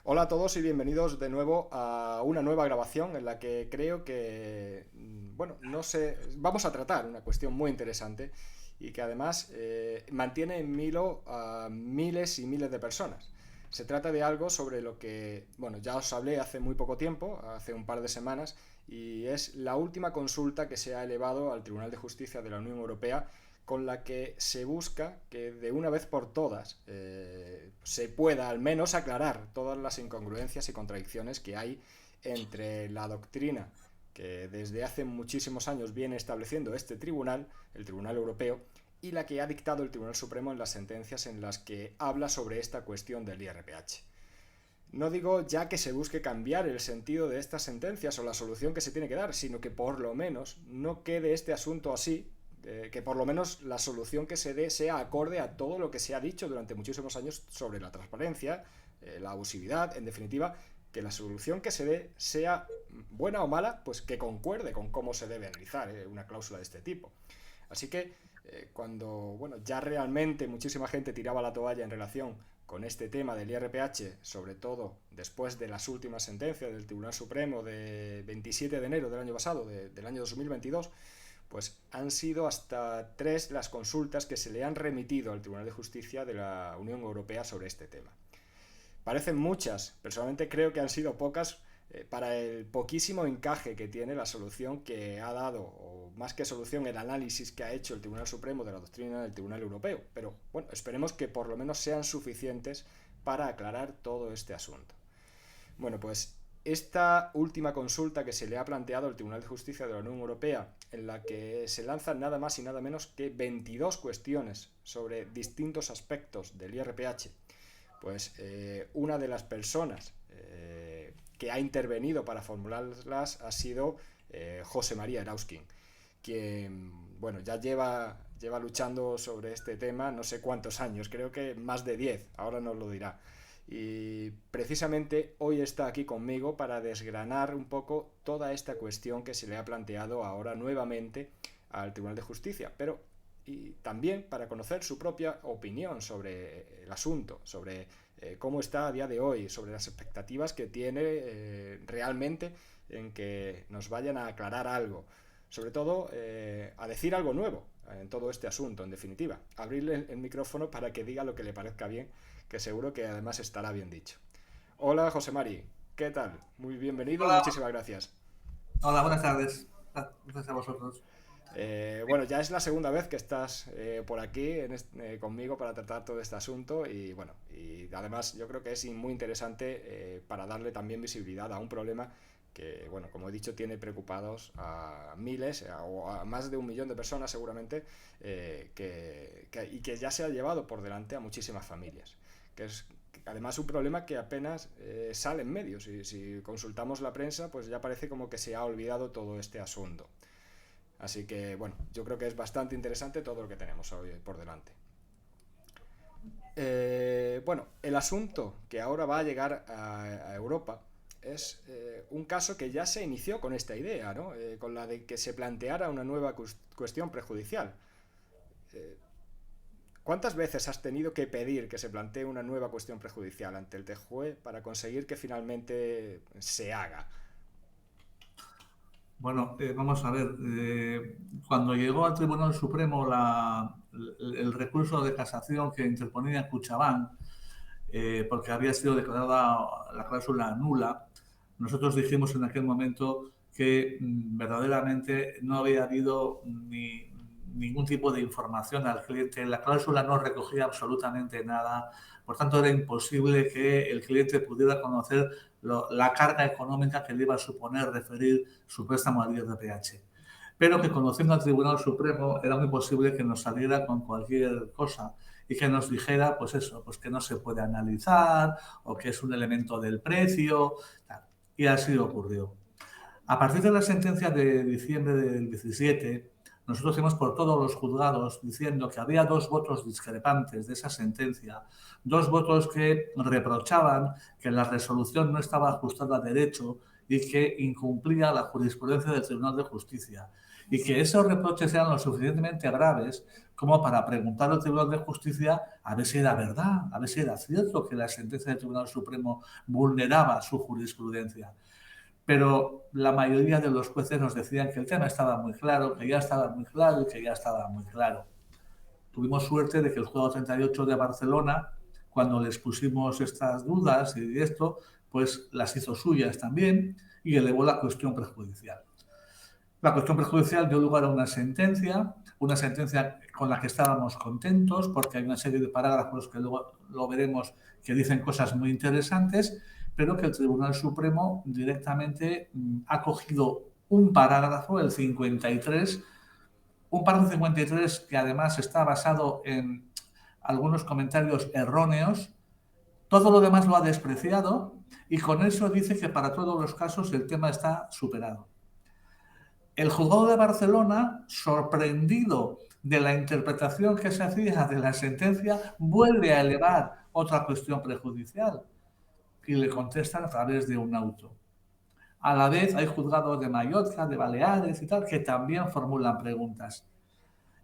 Hola a todos y bienvenidos de nuevo a una nueva grabación en la que creo que, bueno, no sé, vamos a tratar una cuestión muy interesante y que además mantiene en vilo a miles y miles de personas. Se trata de algo sobre lo que, bueno, ya os hablé hace muy poco tiempo, hace un par de semanas, y es la última consulta que se ha elevado al Tribunal de Justicia de la Unión Europea con la que se busca que de una vez por todas se pueda al menos aclarar todas las incongruencias y contradicciones que hay entre la doctrina que desde hace muchísimos años viene estableciendo este tribunal, el Tribunal Europeo, y la que ha dictado el Tribunal Supremo en las sentencias en las que habla sobre esta cuestión del IRPH. No digo ya que se busque cambiar el sentido de estas sentencias o la solución que se tiene que dar, sino que por lo menos no quede este asunto así, que por lo menos la solución que se dé sea acorde a todo lo que se ha dicho durante muchísimos años sobre la transparencia, la abusividad, en definitiva, que la solución que se dé sea buena o mala, pues que concuerde con cómo se debe analizar una cláusula de este tipo. Así que cuando bueno, ya realmente muchísima gente tiraba la toalla en relación con este tema del IRPH, sobre todo después de las últimas sentencias del Tribunal Supremo de 27 de enero del año pasado, del año 2022, pues han sido hasta 3 las consultas que se le han remitido al Tribunal de Justicia de la Unión Europea sobre este tema. Parecen muchas, personalmente creo que han sido pocas para el poquísimo encaje que tiene la solución que ha dado, o más que solución, el análisis que ha hecho el Tribunal Supremo de la doctrina del Tribunal Europeo. Pero bueno, esperemos que por lo menos sean suficientes para aclarar todo este asunto. Bueno, pues esta última consulta que se le ha planteado al Tribunal de Justicia de la Unión Europea, en la que se lanzan nada más y nada menos que 22 cuestiones sobre distintos aspectos del IRPH, pues una de las personas que ha intervenido para formularlas ha sido José María Erauskin, quien bueno, ya lleva luchando sobre este tema no sé cuántos años, creo que más de 10, ahora nos lo dirá. Y precisamente hoy está aquí conmigo para desgranar un poco toda esta cuestión que se le ha planteado ahora nuevamente al Tribunal de Justicia, pero y también para conocer su propia opinión sobre el asunto, sobre cómo está a día de hoy, sobre las expectativas que tiene realmente en que nos vayan a aclarar algo, sobre todo a decir algo nuevo en todo este asunto, en definitiva, abrirle el micrófono para que diga lo que le parezca bien, que seguro que además estará bien dicho. Hola José Mari, ¿qué tal? Muy bienvenido y Hola, muchísimas gracias. hola, buenas tardes. Gracias a vosotros. Bueno, ya es la segunda vez que estás por aquí conmigo para tratar todo este asunto y bueno, y además yo creo que es muy interesante para darle también visibilidad a un problema que, bueno, como he dicho, tiene preocupados a miles o a más de 1 millón de personas seguramente y que ya se ha llevado por delante a muchísimas familias, que es además un problema que apenas sale en medios y si consultamos la prensa pues ya parece como que se ha olvidado todo este asunto. Así que, bueno, yo creo que es bastante interesante todo lo que tenemos hoy por delante. Bueno, el asunto que ahora va a llegar a Europa es un caso que ya se inició con esta idea, ¿no? Con la de que se planteara una nueva cuestión prejudicial. Eh, ¿Cuántas veces has tenido que pedir que se plantee una nueva cuestión prejudicial ante el TJUE para conseguir que finalmente se haga? Bueno, vamos a ver. Cuando llegó al Tribunal Supremo el recurso de casación que interponía Kutxabank, porque había sido declarada la cláusula nula, nosotros dijimos en aquel momento que verdaderamente no había habido ningún tipo de información al cliente. La cláusula no recogía absolutamente nada. Por tanto, era imposible que el cliente pudiera conocer la carga económica que le iba a suponer referir su préstamo al IRPH. Pero que conociendo al Tribunal Supremo era muy posible que nos saliera con cualquier cosa y que nos dijera, pues eso, pues que no se puede analizar o que es un elemento del precio. Tal. Y así ocurrió. A partir de la sentencia de diciembre del 17, nosotros fuimos por todos los juzgados diciendo que había dos votos discrepantes de esa sentencia, dos votos que reprochaban que la resolución no estaba ajustada a derecho y que incumplía la jurisprudencia del Tribunal de Justicia. y que esos reproches sean lo suficientemente graves como para preguntar al Tribunal de Justicia a ver si era verdad, a ver si era cierto que la sentencia del Tribunal Supremo vulneraba su jurisprudencia. Pero la mayoría de los jueces nos decían que el tema estaba muy claro, que ya estaba muy claro y que ya estaba muy claro. Tuvimos suerte de que el Juzgado 38 de Barcelona, cuando les pusimos estas dudas y esto, pues las hizo suyas también y elevó la cuestión prejudicial. La cuestión prejudicial dio lugar a una sentencia con la que estábamos contentos porque hay una serie de parágrafos que luego lo veremos que dicen cosas muy interesantes, pero que el Tribunal Supremo directamente ha cogido un parágrafo, el 53, un párrafo 53 que además está basado en algunos comentarios erróneos. Todo lo demás lo ha despreciado y con eso dice que para todos los casos el tema está superado. El Juzgado de Barcelona, sorprendido de la interpretación que se hacía de la sentencia, vuelve a elevar otra cuestión prejudicial y le contestan a través de un auto. A la vez hay juzgados de Mallorca, de Baleares y tal, que también formulan preguntas.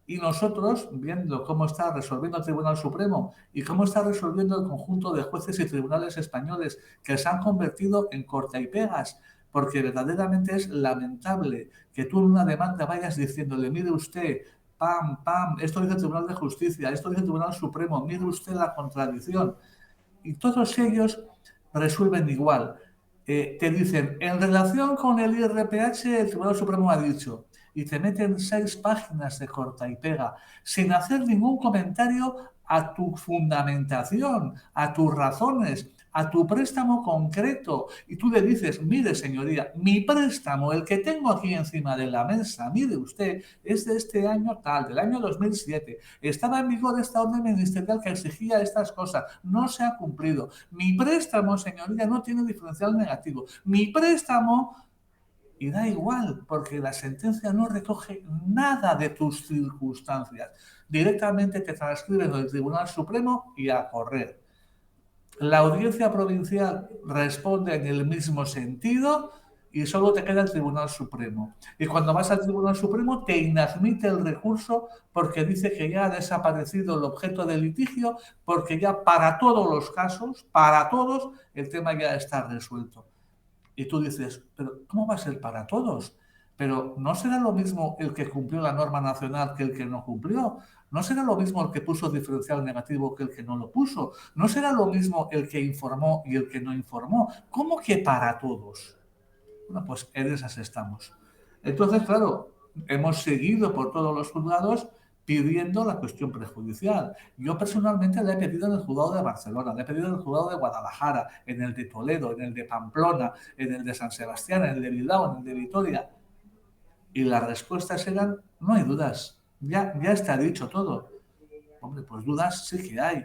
Y nosotros, viendo cómo está resolviendo el Tribunal Supremo y cómo está resolviendo el conjunto de jueces y tribunales españoles que se han convertido en corta y pegas, porque verdaderamente es lamentable que tú en una demanda vayas diciéndole, mire usted, pam, pam, esto dice el Tribunal de Justicia, esto dice el Tribunal Supremo, mire usted la contradicción. Y todos ellos resuelven igual. Te dicen, en relación con el IRPH, el Tribunal Supremo ha dicho, y te meten 6 páginas de corta y pega, sin hacer ningún comentario a tu fundamentación, a tus razones, a tu préstamo concreto. Y tú le dices, mire señoría, mi préstamo, el que tengo aquí encima de la mesa, mire usted, es de este año tal, del año 2007. Estaba en vigor esta orden ministerial que exigía estas cosas. No se ha cumplido. Mi préstamo, señoría, no tiene diferencial negativo. Mi préstamo... Y da igual, porque la sentencia no recoge nada de tus circunstancias. Directamente te transcriben del Tribunal Supremo y a correr. La audiencia provincial responde en el mismo sentido y solo te queda el Tribunal Supremo. Y cuando vas al Tribunal Supremo te inadmite el recurso porque dice que ya ha desaparecido el objeto del litigio, porque ya para todos los casos, para todos, el tema ya está resuelto. Y tú dices, pero ¿cómo va a ser para todos? Pero ¿no será lo mismo el que cumplió la norma nacional que el que no cumplió? ¿No será lo mismo el que puso diferencial negativo que el que no lo puso? ¿No será lo mismo el que informó y el que no informó? ¿Cómo que para todos? Bueno, pues en esas estamos. Entonces, claro, hemos seguido por todos los juzgados pidiendo la cuestión prejudicial. Yo personalmente la he pedido en el juzgado de Barcelona, la he pedido en el juzgado de Guadalajara, en el de Toledo, en el de Pamplona, en el de San Sebastián, en el de Bilbao, en el de Vitoria. Y las respuestas eran, no hay dudas, ya está dicho todo. Hombre, pues dudas sí que hay.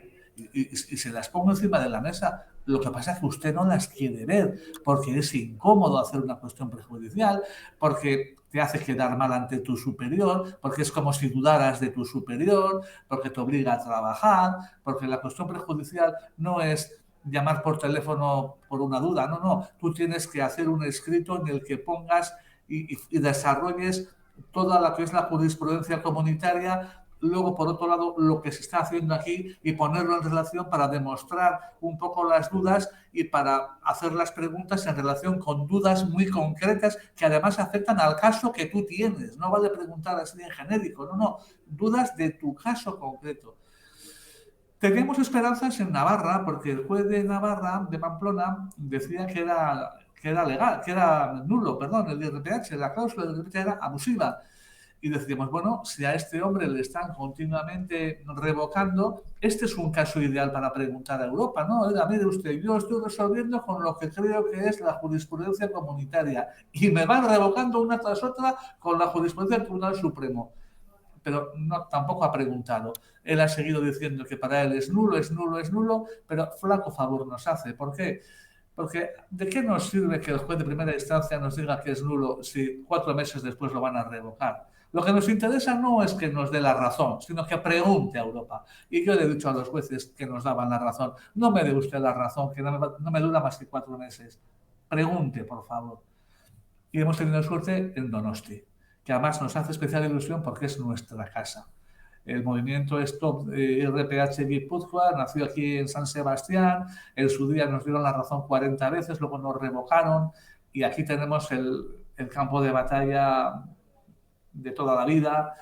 Y se las pongo encima de la mesa. Lo que pasa es que usted no las quiere ver, porque es incómodo hacer una cuestión prejudicial, porque te hace quedar mal ante tu superior, porque es como si dudaras de tu superior, porque te obliga a trabajar, porque la cuestión prejudicial no es llamar por teléfono por una duda, no, tú tienes que hacer un escrito en el que pongas y desarrolles toda la que es la jurisprudencia comunitaria. Luego, por otro lado, lo que se está haciendo aquí y ponerlo en relación para demostrar un poco las dudas y para hacer las preguntas en relación con dudas muy concretas que además afectan al caso que tú tienes. No vale preguntar así en genérico, no, dudas de tu caso concreto. Teníamos esperanzas en Navarra porque el juez de Navarra, de Pamplona, decía que era legal, que era nulo, perdón, el IRPH, la cláusula del IRPH era abusiva. Y decíamos, bueno, si a este hombre le están continuamente revocando, este es un caso ideal para preguntar a Europa, ¿no? Oiga, mire usted, yo estoy resolviendo con lo que creo que es la jurisprudencia comunitaria y me van revocando una tras otra con la jurisprudencia del Tribunal Supremo. Pero no, tampoco ha preguntado. Él ha seguido diciendo que para él es nulo, pero flaco favor nos hace. ¿Por qué? Porque ¿de qué nos sirve que el juez de primera instancia nos diga que es nulo si 4 meses después lo van a revocar? Lo que nos interesa no es que nos dé la razón, sino que pregunte a Europa. Y yo le he dicho a los jueces que nos daban la razón, no me dé usted la razón, que no me dura más que 4 meses. Pregunte, por favor. Y hemos tenido suerte en Donosti. que además nos hace especial ilusión porque es nuestra casa. El movimiento Stop RPH Guipúzcoa nació aquí en San Sebastián, en su día nos dieron la razón 40 veces, luego nos revocaron y aquí tenemos el campo de batalla de toda la vida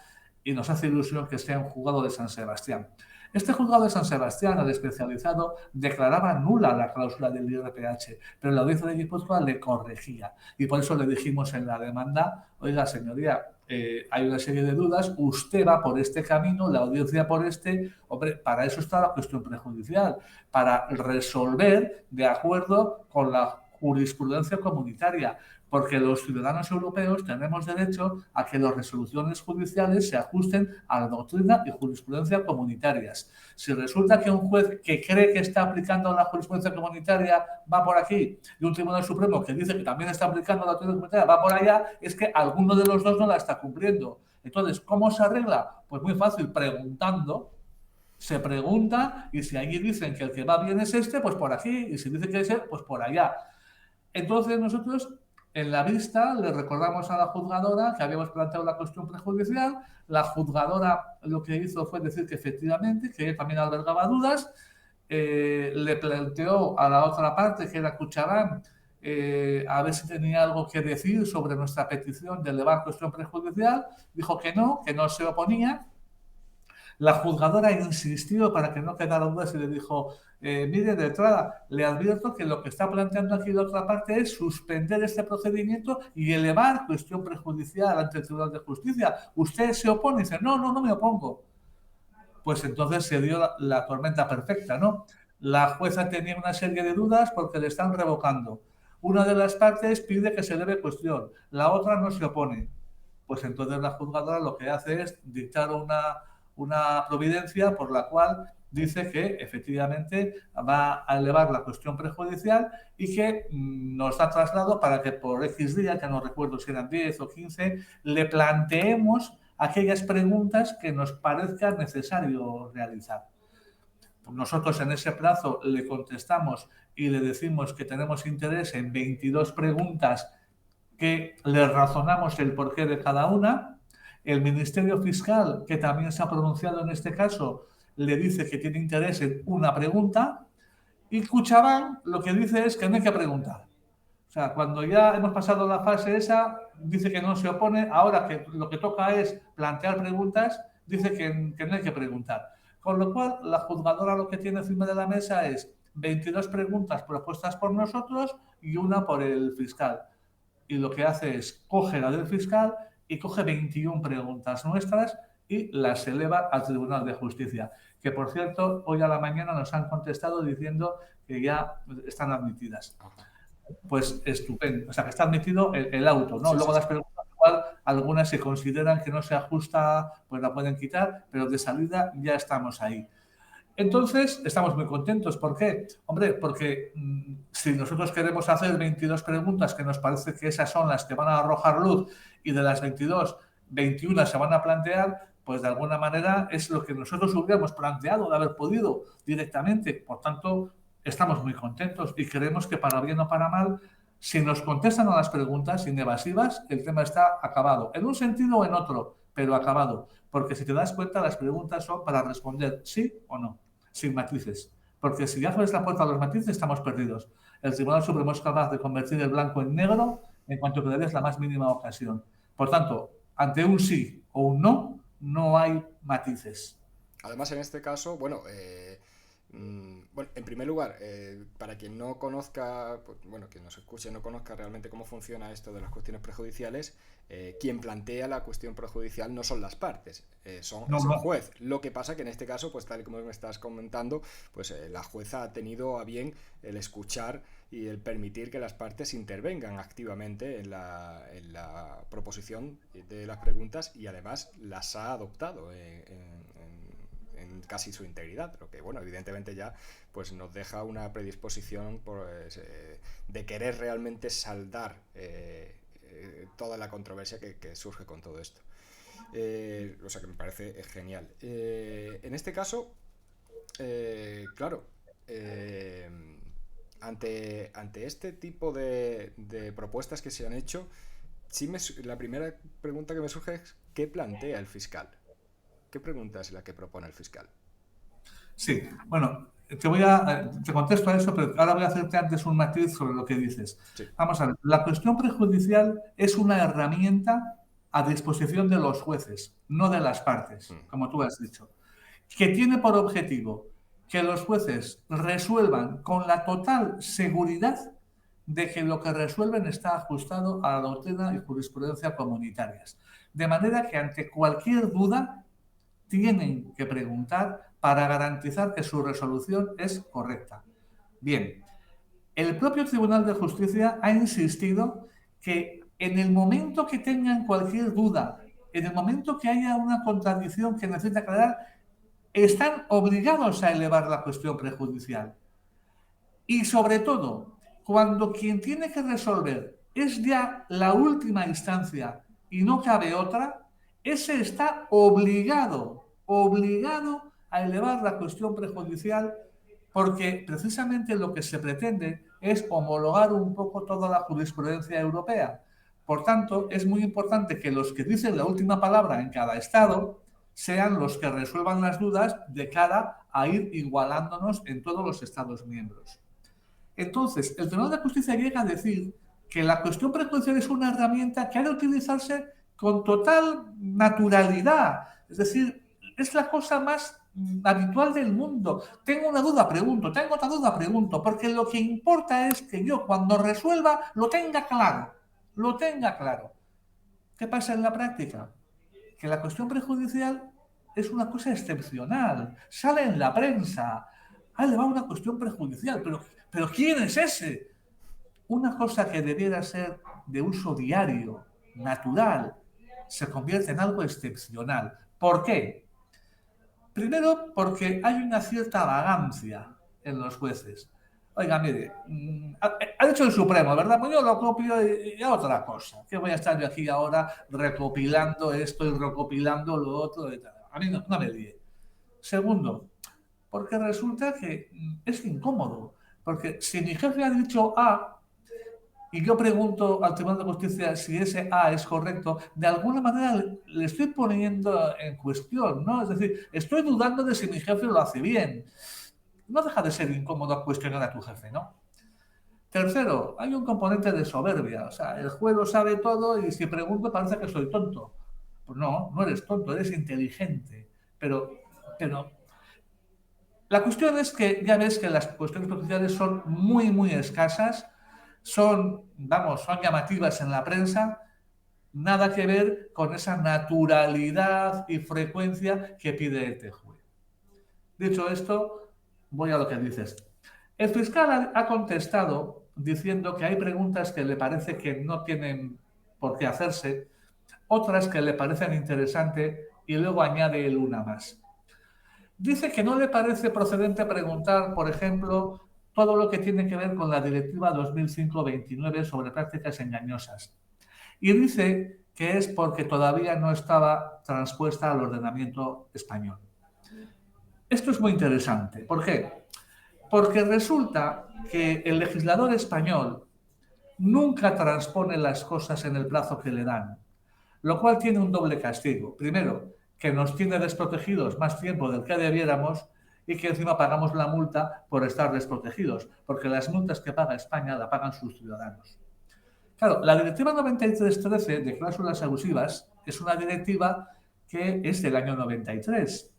y nos hace ilusión que sea un juzgado de San Sebastián. Este juzgado de San Sebastián, el especializado, declaraba nula la cláusula del IRPH, pero la audiencia de Guipúzcoa le corregía. Y por eso le dijimos en la demanda, oiga, señoría, hay una serie de dudas, usted va por este camino, la audiencia por este. Hombre, para eso está la cuestión prejudicial, para resolver de acuerdo con la jurisprudencia comunitaria, porque los ciudadanos europeos tenemos derecho a que las resoluciones judiciales se ajusten a la doctrina y jurisprudencia comunitarias. Si resulta que un juez que cree que está aplicando la jurisprudencia comunitaria va por aquí y un tribunal supremo que dice que también está aplicando la doctrina comunitaria va por allá, es que alguno de los dos no la está cumpliendo. Entonces, ¿cómo se arregla? Pues muy fácil, preguntando. Se pregunta y si allí dicen que el que va bien es este, pues por aquí, y si dicen que es él, pues por allá. Entonces nosotros en la vista le recordamos a la juzgadora que habíamos planteado la cuestión prejudicial. La juzgadora lo que hizo fue decir que efectivamente, que él también albergaba dudas. Le planteó a la otra parte, que era Cuchabán, a ver si tenía algo que decir sobre nuestra petición de elevar cuestión prejudicial. Dijo que no se oponía. La juzgadora insistió para que no quedara dudas y le dijo, mire, de entrada, le advierto que lo que está planteando aquí la otra parte es suspender este procedimiento y elevar cuestión prejudicial ante el Tribunal de Justicia. ¿Usted se opone? Y dice, no me opongo. Pues entonces se dio la tormenta perfecta, ¿no? La jueza tenía una serie de dudas porque le están revocando. Una de las partes pide que se eleve cuestión, la otra no se opone. Pues entonces la juzgadora lo que hace es dictar una providencia por la cual dice que efectivamente va a elevar la cuestión prejudicial y que nos da traslado para que por X día, que no recuerdo si eran 10 o 15, le planteemos aquellas preguntas que nos parezca necesario realizar. Nosotros en ese plazo le contestamos y le decimos que tenemos interés en 22 preguntas que le razonamos el porqué de cada una. El Ministerio Fiscal, que también se ha pronunciado en este caso, le dice que tiene interés en una pregunta y Cuchabán lo que dice es que no hay que preguntar. O sea, cuando ya hemos pasado la fase esa, dice que no se opone, ahora que lo que toca es plantear preguntas, dice que no hay que preguntar. Con lo cual, la juzgadora lo que tiene encima de la mesa es 22 preguntas propuestas por nosotros y una por el fiscal. Y lo que hace es coge la del fiscal y coge 21 preguntas nuestras y las eleva al Tribunal de Justicia. Que, por cierto, hoy a la mañana nos han contestado diciendo que ya están admitidas. Pues estupendo. O sea, que está admitido el auto, ¿no? Sí, luego las preguntas, igual, algunas se consideran que no se ajusta, pues la pueden quitar, pero de salida ya estamos ahí. Entonces, estamos muy contentos. ¿Por qué? Hombre, porque si nosotros queremos hacer 22 preguntas, que nos parece que esas son las que van a arrojar luz, y de las 22, 21 se van a plantear, pues de alguna manera es lo que nosotros hubiéramos planteado de haber podido directamente. Por tanto, estamos muy contentos y creemos que para bien o para mal, si nos contestan a las preguntas sin evasivas, el tema está acabado. En un sentido o en otro, pero acabado. Porque si te das cuenta, las preguntas son para responder sí o no, sin matices. Porque si abres la puerta a los matices, estamos perdidos. El Tribunal Supremo es capaz de convertir el blanco en negro en cuanto que le des la más mínima ocasión. Por tanto, ante un sí o un no, no hay matices. Además, en este caso, bueno, en primer lugar, para quien no conozca, pues, bueno, quien nos escuche no conozca realmente cómo funciona esto de las cuestiones prejudiciales, quien plantea la cuestión prejudicial no son las partes, es el juez. Lo que pasa que en este caso, pues tal y como me estás comentando, pues la jueza ha tenido a bien el escuchar y el permitir que las partes intervengan activamente en la proposición de las preguntas y además las ha adoptado en casi su integridad, lo que, bueno, evidentemente ya pues nos deja una predisposición de querer realmente saldar toda la controversia que surge con todo esto. O sea que me parece genial. En este caso, claro, ante este tipo de propuestas que se han hecho, La primera pregunta que me surge es ¿qué plantea el fiscal? ¿Qué pregunta es la que propone el fiscal? Sí, bueno, te contesto a eso, pero ahora voy a hacerte antes un matiz sobre lo que dices. Sí. Vamos a ver, la cuestión prejudicial es una herramienta a disposición de los jueces, no de las partes, como tú has dicho, que tiene por objetivo que los jueces resuelvan con la total seguridad de que lo que resuelven está ajustado a la doctrina y jurisprudencia comunitarias. De manera que ante cualquier duda tienen que preguntar para garantizar que su resolución es correcta. Bien, el propio Tribunal de Justicia ha insistido que en el momento que tengan cualquier duda, en el momento que haya una contradicción que necesita aclarar, están obligados a elevar la cuestión prejudicial. Y sobre todo, cuando quien tiene que resolver es ya la última instancia y no cabe otra, ese está obligado a elevar la cuestión prejudicial porque precisamente lo que se pretende es homologar un poco toda la jurisprudencia europea. Por tanto, es muy importante que los que dicen la última palabra en cada estado sean los que resuelvan las dudas de cara a ir igualándonos en todos los estados miembros. Entonces, el Tribunal de Justicia llega a decir que la cuestión prejudicial es una herramienta que ha de utilizarse con total naturalidad. Es decir, es la cosa más habitual del mundo. Tengo una duda, pregunto. Tengo otra duda, pregunto. Porque lo que importa es que yo, cuando resuelva, lo tenga claro. Lo tenga claro. ¿Qué pasa en la práctica? Que la cuestión prejudicial es una cosa excepcional. Sale en la prensa. Le va una cuestión prejudicial. ¿Pero quién es ese? Una cosa que debiera ser de uso diario, natural, se convierte en algo excepcional. ¿Por qué? Primero, porque hay una cierta vagancia en los jueces. Oiga, mire, ha dicho el Supremo, ¿verdad? Pues yo lo copio y a otra cosa. Que voy a estar yo aquí ahora recopilando esto y recopilando lo otro. A mí no me líe. Segundo, porque resulta que es incómodo. Porque si mi jefe ha dicho A y yo pregunto al Tribunal de Justicia si ese A es correcto, de alguna manera le estoy poniendo en cuestión, ¿no? Es decir, estoy dudando de si mi jefe lo hace bien. No deja de ser incómodo cuestionar a tu jefe, ¿no? Tercero, hay un componente de soberbia. O sea, el juez lo sabe todo y si pregunto parece que soy tonto. Pues no eres tonto, eres inteligente. Pero la cuestión es que ya ves que las cuestiones prejudiciales son muy, muy escasas, son llamativas en la prensa, nada que ver con esa naturalidad y frecuencia que pide el juez. Dicho esto, voy a lo que dices. El fiscal ha contestado diciendo que hay preguntas que le parece que no tienen por qué hacerse, otras que le parecen interesantes y luego añade él una más. Dice que no le parece procedente preguntar, por ejemplo, todo lo que tiene que ver con la Directiva 2005-29 sobre prácticas engañosas. Y dice que es porque todavía no estaba transpuesta al ordenamiento español. Esto es muy interesante. ¿Por qué? Porque resulta que el legislador español nunca transpone las cosas en el plazo que le dan, lo cual tiene un doble castigo. Primero, que nos tiene desprotegidos más tiempo del que debiéramos y que encima pagamos la multa por estar desprotegidos, porque las multas que paga España la pagan sus ciudadanos. Claro, la Directiva 9313 de cláusulas abusivas es una directiva que es del año 93.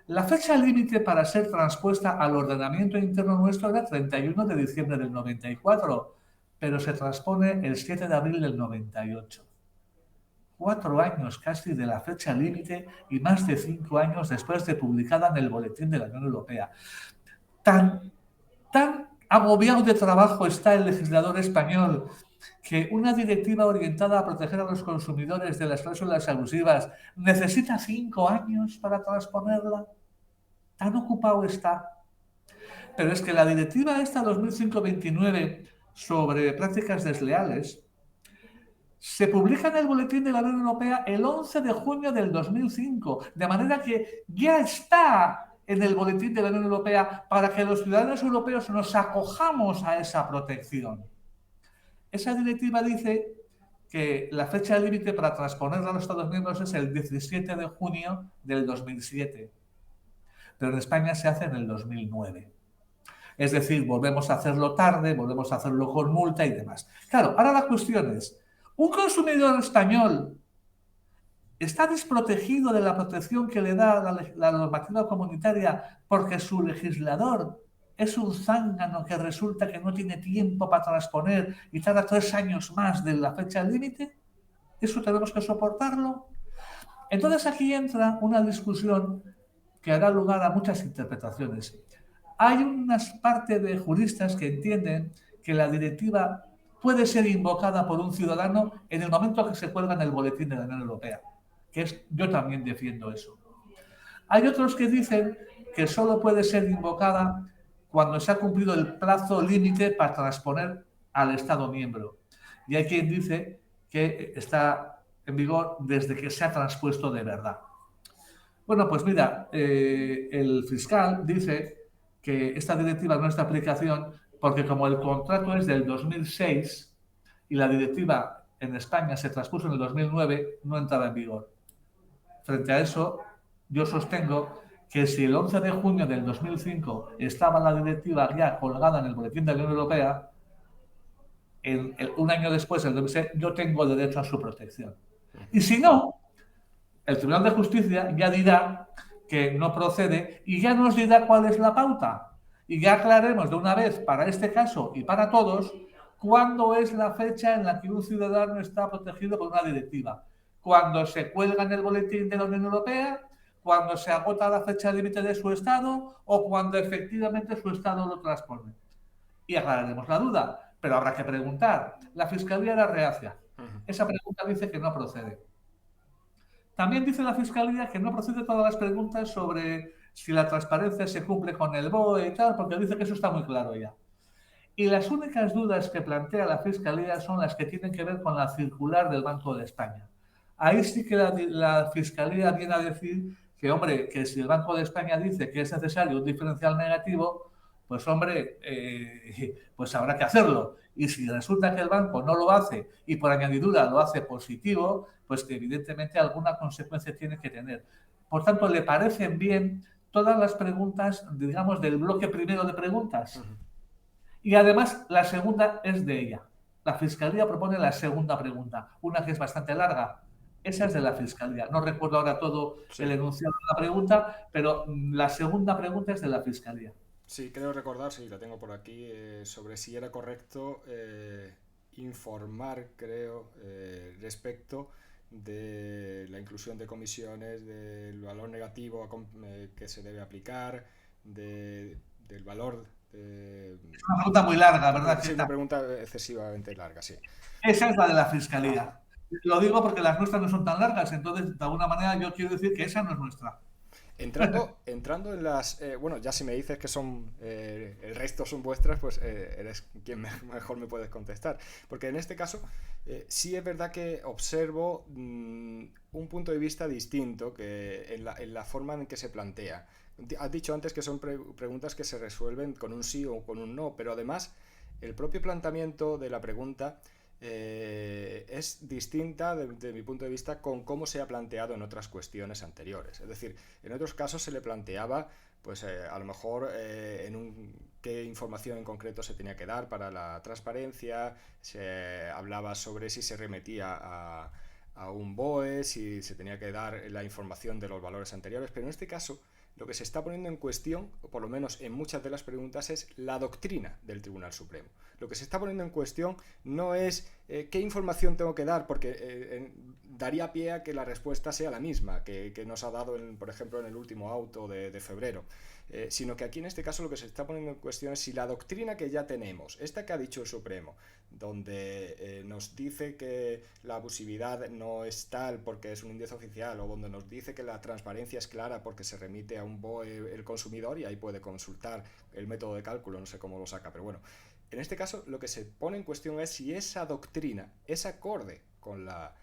La fecha límite para ser transpuesta al ordenamiento interno nuestro era 31 de diciembre del 94, pero se transpone el 7 de abril del 98. 4 años casi de la fecha límite y más de 5 años después de publicada en el Boletín de la Unión Europea. Tan agobiado de trabajo está el legislador español que una directiva orientada a proteger a los consumidores de las cláusulas abusivas necesita 5 años para transponerla. Tan ocupado está. Pero es que la directiva esta 2005-29 sobre prácticas desleales se publica en el Boletín de la Unión Europea el 11 de junio del 2005, de manera que ya está en el Boletín de la Unión Europea para que los ciudadanos europeos nos acojamos a esa protección. Esa directiva dice que la fecha límite para transponerla a los Estados miembros es el 17 de junio del 2007, pero en España se hace en el 2009. Es decir, volvemos a hacerlo tarde, volvemos a hacerlo con multa y demás. Claro, ahora la cuestión es, ¿un consumidor español está desprotegido de la protección que le da la normativa comunitaria porque su legislador es un zángano que resulta que no tiene tiempo para transponer y tarda 3 años más de la fecha límite? ¿Eso tenemos que soportarlo? Entonces aquí entra una discusión que dará lugar a muchas interpretaciones. Hay una parte de juristas que entienden que la directiva puede ser invocada por un ciudadano en el momento que se cuelga en el boletín de la Unión Europea, yo también defiendo eso. Hay otros que dicen que solo puede ser invocada cuando se ha cumplido el plazo límite para transponer al Estado miembro. Y hay quien dice que está en vigor desde que se ha transpuesto de verdad. Bueno, pues mira, el fiscal dice que esta directiva no es de aplicación porque como el contrato es del 2006 y la directiva en España se transpuso en el 2009, no entraba en vigor. Frente a eso, yo sostengo que si el 11 de junio del 2005 estaba la directiva ya colgada en el boletín de la Unión Europea, un año después, en el 2006, yo tengo derecho a su protección. Y si no, el Tribunal de Justicia ya dirá que no procede y ya nos dirá cuál es la pauta. Y ya aclaremos de una vez para este caso y para todos cuándo es la fecha en la que un ciudadano está protegido por una directiva. Cuando se cuelga en el boletín de la Unión Europea, cuando se agota la fecha límite de su Estado o cuando efectivamente su Estado lo transpone. Y aclararemos la duda, pero habrá que preguntar. La Fiscalía era reacia. Esa pregunta dice que no procede. También dice la Fiscalía que no procede todas las preguntas sobre si la transparencia se cumple con el BOE y tal, porque dice que eso está muy claro ya. Y las únicas dudas que plantea la Fiscalía son las que tienen que ver con la circular del Banco de España. Ahí sí que la Fiscalía viene a decir que, hombre, que si el Banco de España dice que es necesario un diferencial negativo, pues, hombre, pues habrá que hacerlo. Y si resulta que el banco no lo hace y por añadidura lo hace positivo, pues que evidentemente alguna consecuencia tiene que tener. Por tanto, ¿le parecen bien todas las preguntas, digamos, del bloque primero de preguntas? Y además, la segunda es de ella. La Fiscalía propone la segunda pregunta, una que es bastante larga. Esa es de la Fiscalía. No recuerdo ahora todo el enunciado de la pregunta, pero la segunda pregunta es de la Fiscalía. Sí, creo recordar, sí, la tengo por aquí, sobre si era correcto informar, creo, respecto de la inclusión de comisiones, del valor negativo que se debe aplicar, del valor... Es una pregunta muy larga, ¿verdad? Sí, una pregunta excesivamente larga, sí. Esa es la de la Fiscalía. Lo digo porque las nuestras no son tan largas, entonces de alguna manera yo quiero decir que esa no es nuestra. Entrando en las... bueno, ya si me dices que son el resto son vuestras, pues eres quien mejor me puedes contestar. Porque en este caso sí es verdad que observo un punto de vista distinto que en la forma en que se plantea. Has dicho antes que son preguntas que se resuelven con un sí o con un no, pero además el propio planteamiento de la pregunta es distinta de mi punto de vista con cómo se ha planteado en otras cuestiones anteriores. Es decir, en otros casos se le planteaba, pues a lo mejor qué información en concreto se tenía que dar para la transparencia, se hablaba sobre si se remetía a un BOE, si se tenía que dar la información de los valores anteriores, pero en este caso lo que se está poniendo en cuestión, o por lo menos en muchas de las preguntas, es la doctrina del Tribunal Supremo. Lo que se está poniendo en cuestión no es qué información tengo que dar, porque daría pie a que la respuesta sea la misma que nos ha dado, por ejemplo, en el último auto de febrero. Sino que aquí en este caso lo que se está poniendo en cuestión es si la doctrina que ya tenemos, esta que ha dicho el Supremo, donde nos dice que la abusividad no es tal porque es un índice oficial, o donde nos dice que la transparencia es clara porque se remite a un BOE el consumidor y ahí puede consultar el método de cálculo, no sé cómo lo saca, pero bueno, en este caso lo que se pone en cuestión es si esa doctrina es acorde con la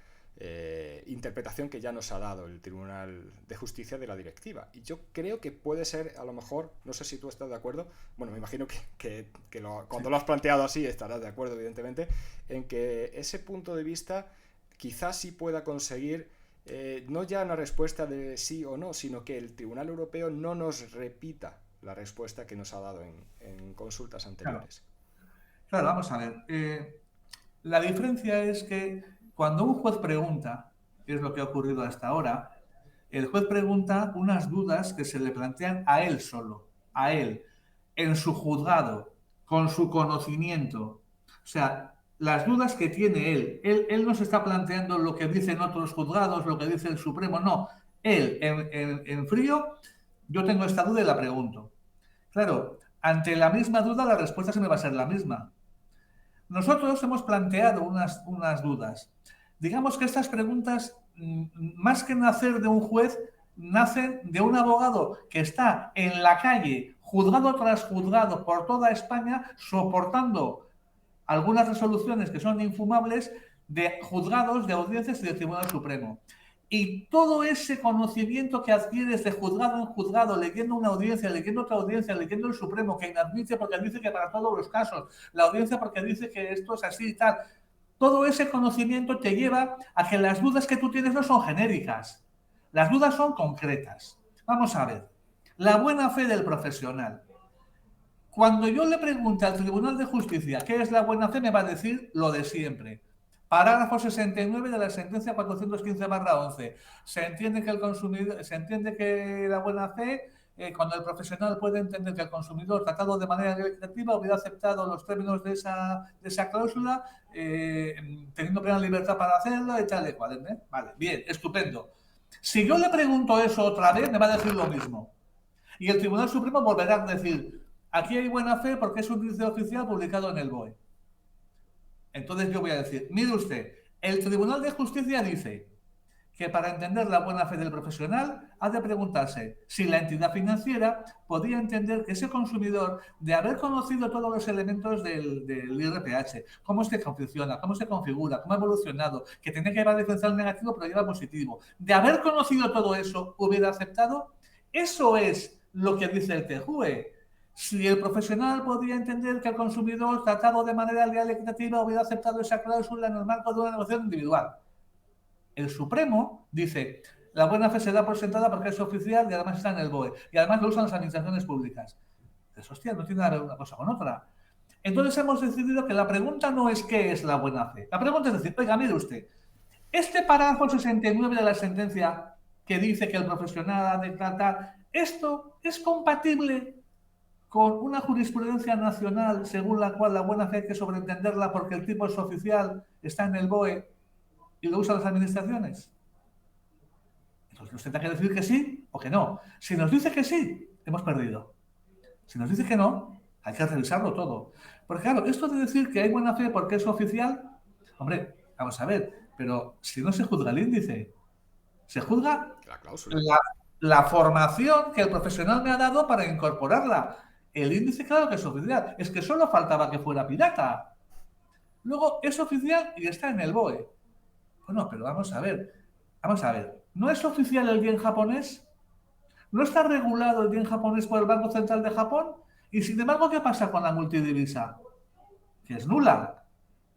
interpretación que ya nos ha dado el Tribunal de Justicia de la directiva. Y yo creo que puede ser, a lo mejor, no sé si tú estás de acuerdo, bueno, me imagino que cuando lo has planteado así estarás de acuerdo, evidentemente, en que ese punto de vista quizás sí pueda conseguir no ya una respuesta de sí o no, sino que el Tribunal Europeo no nos repita la respuesta que nos ha dado en consultas anteriores. Claro, vamos a ver. La diferencia es que cuando un juez pregunta, que es lo que ha ocurrido hasta ahora, el juez pregunta unas dudas que se le plantean a él solo, a él, en su juzgado, con su conocimiento. O sea, las dudas que tiene él no se está planteando lo que dicen otros juzgados, lo que dice el Supremo, no. Él, en frío, yo tengo esta duda y la pregunto. Claro, ante la misma duda la respuesta se me va a ser la misma. Nosotros hemos planteado unas dudas. Digamos que estas preguntas, más que nacer de un juez, nacen de un abogado que está en la calle, juzgado tras juzgado por toda España, soportando algunas resoluciones que son infumables de juzgados, de audiencias y del Tribunal Supremo. Y todo ese conocimiento que adquieres de juzgado en juzgado, leyendo una audiencia, leyendo otra audiencia, leyendo el Supremo, que inadmite porque dice que para todos los casos, la audiencia porque dice que esto es así y tal, todo ese conocimiento te lleva a que las dudas que tú tienes no son genéricas, las dudas son concretas. Vamos a ver, la buena fe del profesional. Cuando yo le pregunte al Tribunal de Justicia qué es la buena fe, me va a decir lo de siempre. Parágrafo 69 de la sentencia 415/11. Se entiende que la buena fe, cuando el profesional puede entender que el consumidor, tratado de manera equitativa, hubiera aceptado los términos de esa cláusula, teniendo plena libertad para hacerlo y tal y cual. Vale, bien, estupendo. Si yo le pregunto eso otra vez, me va a decir lo mismo. Y el Tribunal Supremo volverá a decir, aquí hay buena fe porque es un índice oficial publicado en el BOE. Entonces yo voy a decir, mire usted, el Tribunal de Justicia dice que para entender la buena fe del profesional ha de preguntarse si la entidad financiera podía entender que ese consumidor, de haber conocido todos los elementos del IRPH, cómo es que funciona, cómo se configura, cómo ha evolucionado, que tenía que llevar diferencial negativo pero lleva positivo, de haber conocido todo eso, hubiera aceptado. Eso es lo que dice el TJUE. Si el profesional podía entender que el consumidor, tratado de manera leal y equitativa, hubiera aceptado esa cláusula en el marco de una negociación individual. El Supremo dice, la buena fe se da por sentada porque es oficial y además está en el BOE. Y además lo usan las administraciones públicas. Entonces, hostia, no tiene nada que ver una cosa con otra. Entonces hemos decidido que la pregunta no es qué es la buena fe. La pregunta es decir, oiga, mire usted, este parágrafo 69 de la sentencia que dice que el profesional ha de tratar, ¿esto es compatible con una jurisprudencia nacional según la cual la buena fe hay que sobreentenderla porque el tipo es oficial, está en el BOE y lo usan las administraciones? Entonces nos tendrá que decir que sí o que no. Si nos dice que sí, hemos perdido. Si nos dice que no, hay que revisarlo todo. Porque claro, esto de decir que hay buena fe porque es oficial, hombre, vamos a ver, pero si no se juzga el índice, se juzga la cláusula, la formación que el profesional me ha dado para incorporarla. El índice, claro que es oficial. Es que solo faltaba que fuera pirata. Luego es oficial y está en el BOE. Bueno, pero vamos a ver. ¿No es oficial el yen japonés? ¿No está regulado el yen japonés por el Banco Central de Japón? Y sin embargo, ¿qué pasa con la multidivisa? Que es nula.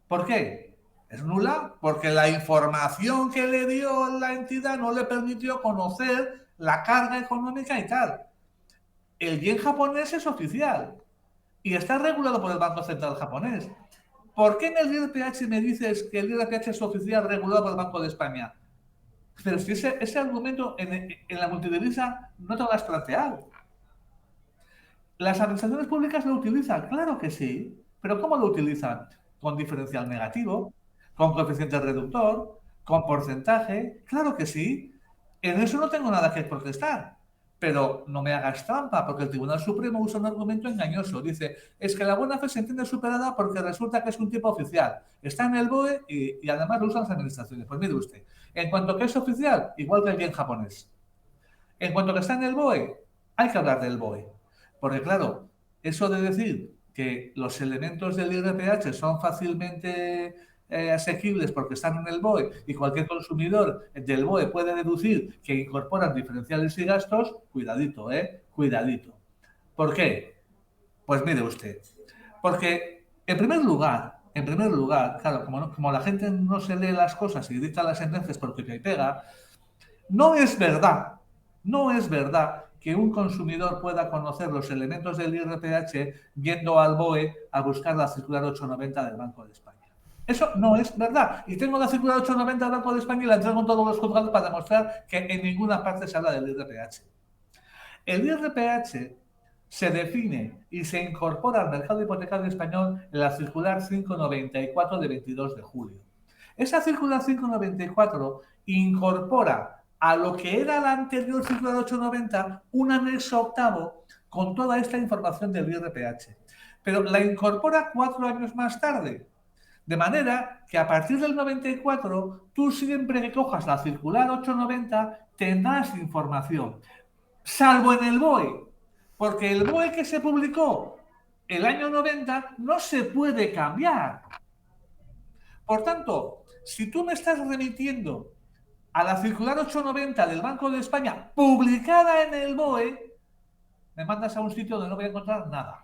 ¿Por qué? Es nula porque la información que le dio la entidad no le permitió conocer la carga económica y tal. El yen japonés es oficial y está regulado por el Banco Central japonés. ¿Por qué en el IRPH me dices que el IRPH es oficial regulado por el Banco de España? Pero si ese argumento en la multidivisa no te lo has planteado. ¿Las administraciones públicas lo utilizan? Claro que sí. ¿Pero cómo lo utilizan? Con diferencial negativo, con coeficiente reductor, con porcentaje. Claro que sí. En eso no tengo nada que protestar. Pero no me hagas trampa, porque el Tribunal Supremo usa un argumento engañoso. Dice, es que la buena fe se entiende superada porque resulta que es un tipo oficial. Está en el BOE y además lo usan las administraciones. Pues mire usted, en cuanto que es oficial, igual que el yen japonés. En cuanto que está en el BOE, hay que hablar del BOE. Porque claro, eso de decir que los elementos del IRPH son fácilmente asequibles porque están en el BOE y cualquier consumidor del BOE puede deducir que incorporan diferenciales y gastos, cuidadito, cuidadito. ¿Por qué? Pues mire usted, porque en primer lugar, claro, como la gente no se lee las cosas y dicta las sentencias porque te pega, no es verdad que un consumidor pueda conocer los elementos del IRPH yendo al BOE a buscar la circular 890 del Banco de España. Eso no es verdad. Y tengo la circular 890 del Banco de España y la entrego en todos los juzgados para demostrar que en ninguna parte se habla del IRPH. El IRPH se define y se incorpora al mercado hipotecario español en la circular 594 de 22 de julio. Esa circular 594 incorpora a lo que era la anterior circular 890 un anexo octavo con toda esta información del IRPH. Pero la incorpora 4 años más tarde. De manera que a partir del 94, tú siempre que cojas la circular 890 tendrás información, salvo en el BOE, porque el BOE que se publicó el año 90 no se puede cambiar. Por tanto, si tú me estás remitiendo a la circular 890 del Banco de España publicada en el BOE, me mandas a un sitio donde no voy a encontrar nada.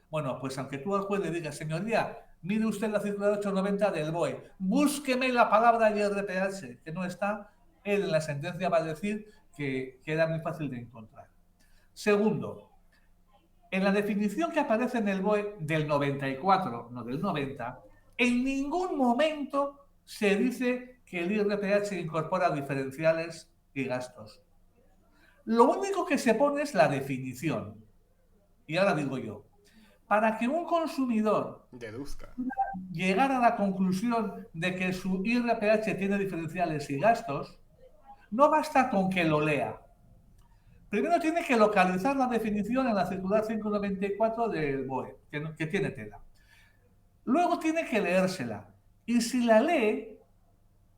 Bueno, pues aunque tú al juez le digas, señoría, mire usted la circular 890 del BOE, búsqueme la palabra IRPH, que no está, él en la sentencia va a decir que era muy fácil de encontrar. Segundo, en la definición que aparece en el BOE del 94, no del 90, en ningún momento se dice que el IRPH incorpora diferenciales y gastos. Lo único que se pone es la definición. Y ahora digo yo, para que un consumidor deduzca, llegar a la conclusión de que su IRPH tiene diferenciales y gastos, no basta con que lo lea. Primero tiene que localizar la definición en la circular 594 del BOE, que tiene tela. Luego tiene que leérsela. Y si la lee,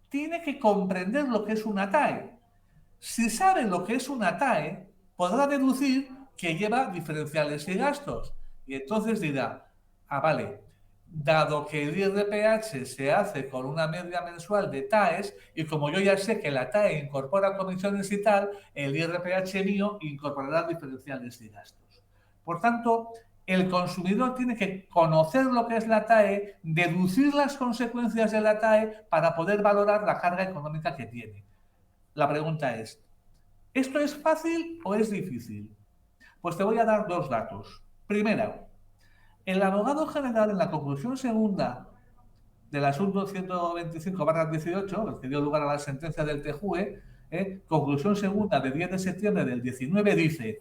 tiene que comprender lo que es una TAE. Si sabe lo que es una TAE, podrá deducir que lleva diferenciales y gastos. Y entonces dirá, vale, dado que el IRPH se hace con una media mensual de TAEs, y como yo ya sé que la TAE incorpora comisiones y tal, el IRPH mío incorporará diferenciales y gastos. Por tanto, el consumidor tiene que conocer lo que es la TAE, deducir las consecuencias de la TAE para poder valorar la carga económica que tiene. La pregunta es, ¿esto es fácil o es difícil? Pues te voy a dar dos datos. Primero, el abogado general en la conclusión segunda del asunto 125/18, que dio lugar a la sentencia del TJUE, conclusión segunda de 10 de septiembre del 19, dice: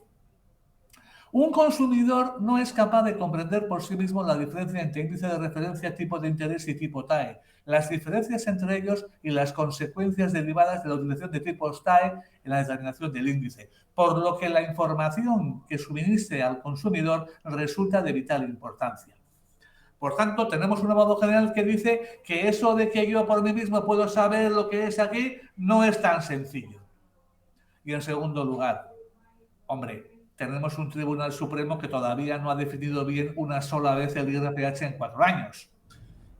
un consumidor no es capaz de comprender por sí mismo la diferencia entre índice de referencia, tipo de interés y tipo TAE, las diferencias entre ellos y las consecuencias derivadas de la utilización de tipos TAE en la determinación del índice, por lo que la información que suministre al consumidor resulta de vital importancia. Por tanto, tenemos un abogado general que dice que eso de que yo por mí mismo puedo saber lo que es aquí no es tan sencillo. Y en segundo lugar, hombre, tenemos un Tribunal Supremo que todavía no ha definido bien una sola vez el IRPH en 4 años.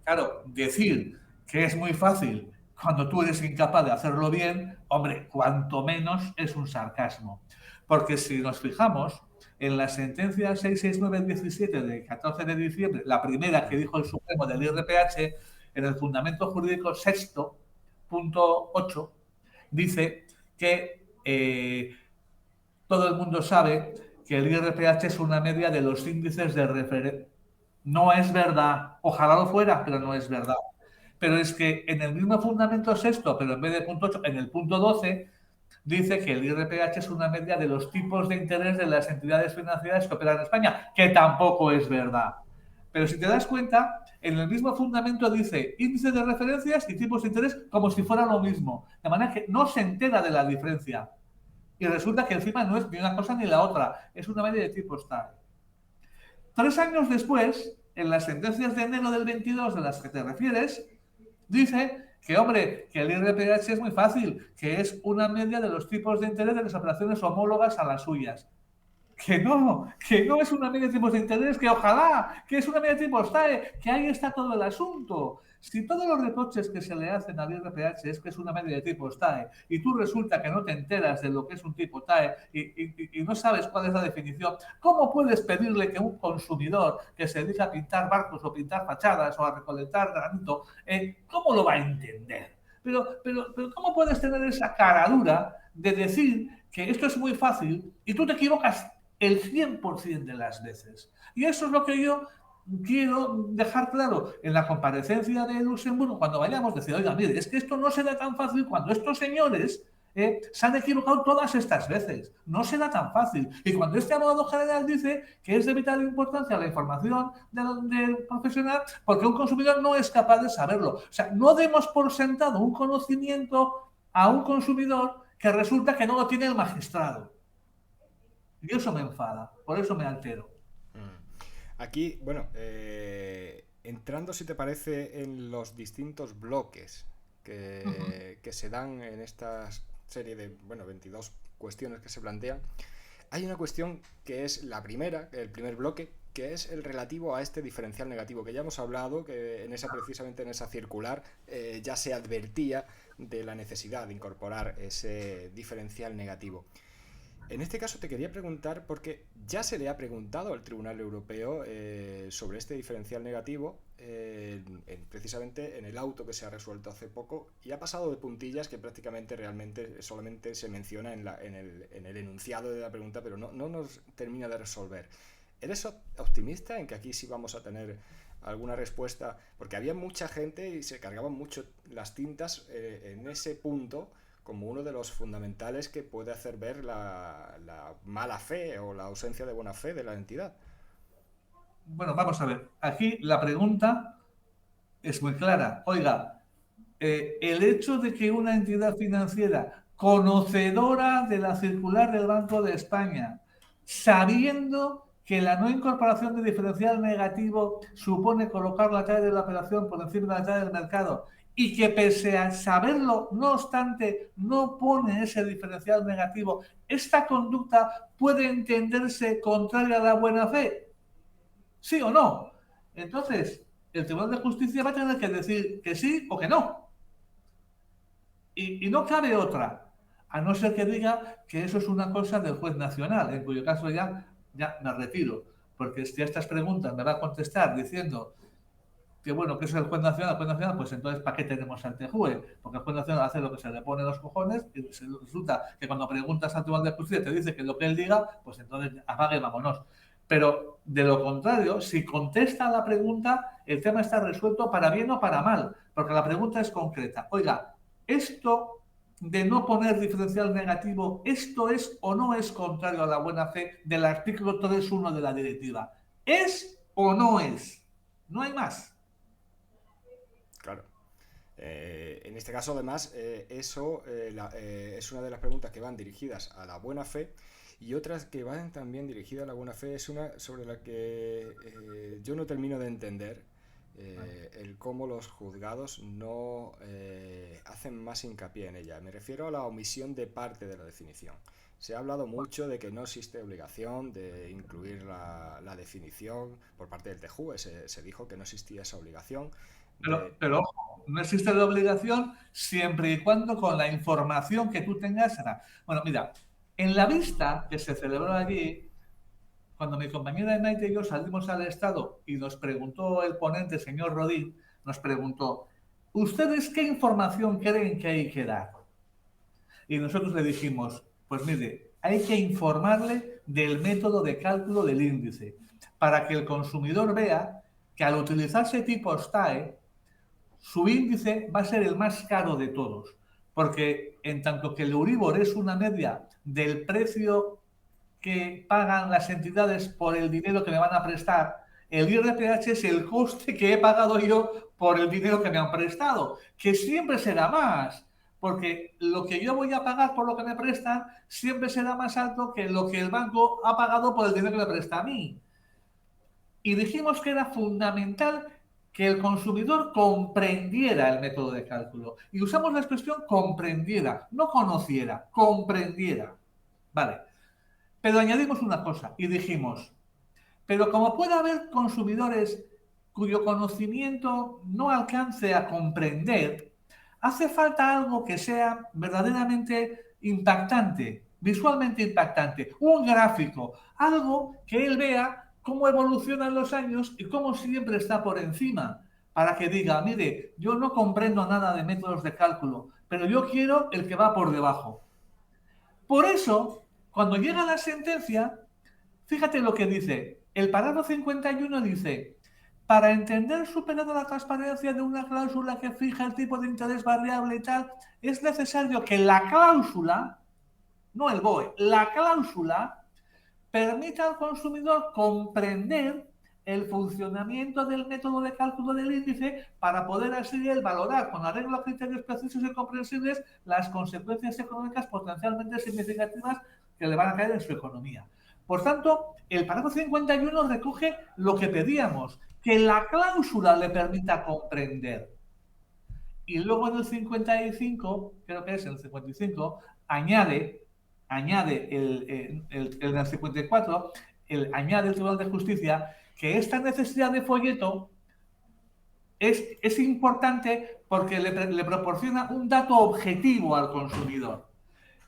Claro, decir que es muy fácil cuando tú eres incapaz de hacerlo bien, hombre, cuanto menos es un sarcasmo. Porque si nos fijamos en la sentencia 669-17 de 14 de diciembre, la primera que dijo el Supremo del IRPH, en el fundamento jurídico 6.8, dice que todo el mundo sabe que el IRPH es una media de los índices de referencia. No es verdad. Ojalá lo fuera, pero no es verdad. Pero es que en el mismo fundamento sexto, pero en vez de punto 8, en el punto 12, dice que el IRPH es una media de los tipos de interés de las entidades financieras que operan en España, que tampoco es verdad. Pero si te das cuenta, en el mismo fundamento dice índice de referencias y tipos de interés como si fuera lo mismo. De manera que no se entera de la diferencia. Y resulta que encima no es ni una cosa ni la otra, es una media de tipos TAE. 3 años después, en las sentencias de enero del 22 de las que te refieres, dice que, hombre, que el IRPH es muy fácil, que es una media de los tipos de interés de las operaciones homólogas a las suyas. Que no es una media de tipos de interés, que ojalá, que es una media de tipos TAE, que ahí está todo el asunto. Si todos los reproches que se le hacen al IRPH es que es una media de tipo TAE y tú resulta que no te enteras de lo que es un tipo TAE y no sabes cuál es la definición, ¿cómo puedes pedirle que un consumidor que se dedica a pintar barcos o pintar fachadas o a recolectar granito, cómo lo va a entender? Pero ¿cómo puedes tener esa caradura de decir que esto es muy fácil y tú te equivocas el 100% de las veces? Y eso es lo que yo quiero dejar claro en la comparecencia de Luxemburgo cuando vayamos, decir, oiga, mire, es que esto no será tan fácil cuando estos señores se han equivocado todas estas veces. No será tan fácil. Y cuando este abogado general dice que es de vital importancia la información del profesional porque un consumidor no es capaz de saberlo. O sea, no demos por sentado un conocimiento a un consumidor que resulta que no lo tiene el magistrado. Y eso me enfada, por eso me altero. Aquí, bueno, entrando, si te parece, en los distintos bloques que se dan en esta serie de, bueno, 22 cuestiones que se plantean, hay una cuestión que es la primera, el primer bloque, que es el relativo a este diferencial negativo, que ya hemos hablado, que precisamente en esa circular ya se advertía de la necesidad de incorporar ese diferencial negativo. En este caso te quería preguntar, porque ya se le ha preguntado al Tribunal Europeo sobre este diferencial negativo, precisamente en el auto que se ha resuelto hace poco, y ha pasado de puntillas que prácticamente realmente solamente se menciona en el enunciado de la pregunta, pero no nos termina de resolver. ¿Eres optimista en que aquí sí vamos a tener alguna respuesta? Porque había mucha gente y se cargaban mucho las tintas en ese punto como uno de los fundamentales que puede hacer ver la mala fe o la ausencia de buena fe de la entidad. Bueno, vamos a ver. Aquí la pregunta es muy clara. Oiga, el hecho de que una entidad financiera conocedora de la circular del Banco de España, sabiendo que la no incorporación de diferencial negativo supone colocar la talla de la operación por encima de la talla del mercado y que pese a saberlo, no obstante, no pone ese diferencial negativo, esta conducta puede entenderse contraria a la buena fe. ¿Sí o no? Entonces, el Tribunal de Justicia va a tener que decir que sí o que no. Y no cabe otra, a no ser que diga que eso es una cosa del juez nacional, en cuyo caso ya me retiro, porque si a estas preguntas me va a contestar diciendo que bueno, que eso es el juez nacional, pues entonces ¿para qué tenemos al TJUE? Porque el juez nacional hace lo que se le pone en los cojones y resulta que cuando preguntas al Tribunal de Justicia te dice que lo que él diga, pues entonces apague y vámonos. Pero de lo contrario, si contesta a la pregunta, el tema está resuelto para bien o para mal, porque la pregunta es concreta. Oiga, esto de no poner diferencial negativo, ¿esto es o no es contrario a la buena fe del artículo 3.1 de la directiva? ¿Es o no es? No hay más. Claro. En este caso, además, eso es una de las preguntas que van dirigidas a la buena fe, y otras que van también dirigidas a la buena fe es una sobre la que yo no termino de entender el cómo los juzgados no hacen más hincapié en ella. Me refiero a la omisión de parte de la definición. Se ha hablado mucho de que no existe obligación de incluir la definición por parte del TJUE. Se dijo que no existía esa obligación. Pero ojo, no existe la obligación siempre y cuando con la información que tú tengas. Bueno, mira, en la vista que se celebró allí, cuando mi compañera de Maite y yo salimos al Estado y nos preguntó el ponente, señor Rodín, nos preguntó, ¿ustedes qué información creen que hay que dar? Y nosotros le dijimos, pues mire, hay que informarle del método de cálculo del índice para que el consumidor vea que al utilizarse tipos TAE, su índice va a ser el más caro de todos, porque en tanto que el Euribor es una media del precio que pagan las entidades por el dinero que me van a prestar, el IRPH es el coste que he pagado yo por el dinero que me han prestado, que siempre será más, porque lo que yo voy a pagar por lo que me prestan siempre será más alto que lo que el banco ha pagado por el dinero que me presta a mí. Y dijimos que era fundamental que el consumidor comprendiera el método de cálculo. Y usamos la expresión comprendiera, no conociera, comprendiera. Vale. Pero añadimos una cosa y dijimos, pero como puede haber consumidores cuyo conocimiento no alcance a comprender, hace falta algo que sea verdaderamente impactante, visualmente impactante, un gráfico, algo que él vea cómo evolucionan los años y cómo siempre está por encima, para que diga, mire, yo no comprendo nada de métodos de cálculo, pero yo quiero el que va por debajo. Por eso, cuando llega la sentencia, fíjate lo que dice. El párrafo 51 dice, para entender superada la transparencia de una cláusula que fija el tipo de interés variable y tal, es necesario que la cláusula, no el BOE, la cláusula permita al consumidor comprender el funcionamiento del método de cálculo del índice para poder así él valorar con arreglo a criterios precisos y comprensibles las consecuencias económicas potencialmente significativas que le van a caer en su economía. Por tanto, el párrafo 51 recoge lo que pedíamos, que la cláusula le permita comprender. Y luego en el 55, creo que es en el 55, añade en el 54, añade el Tribunal de Justicia que esta necesidad de folleto es importante porque le proporciona un dato objetivo al consumidor.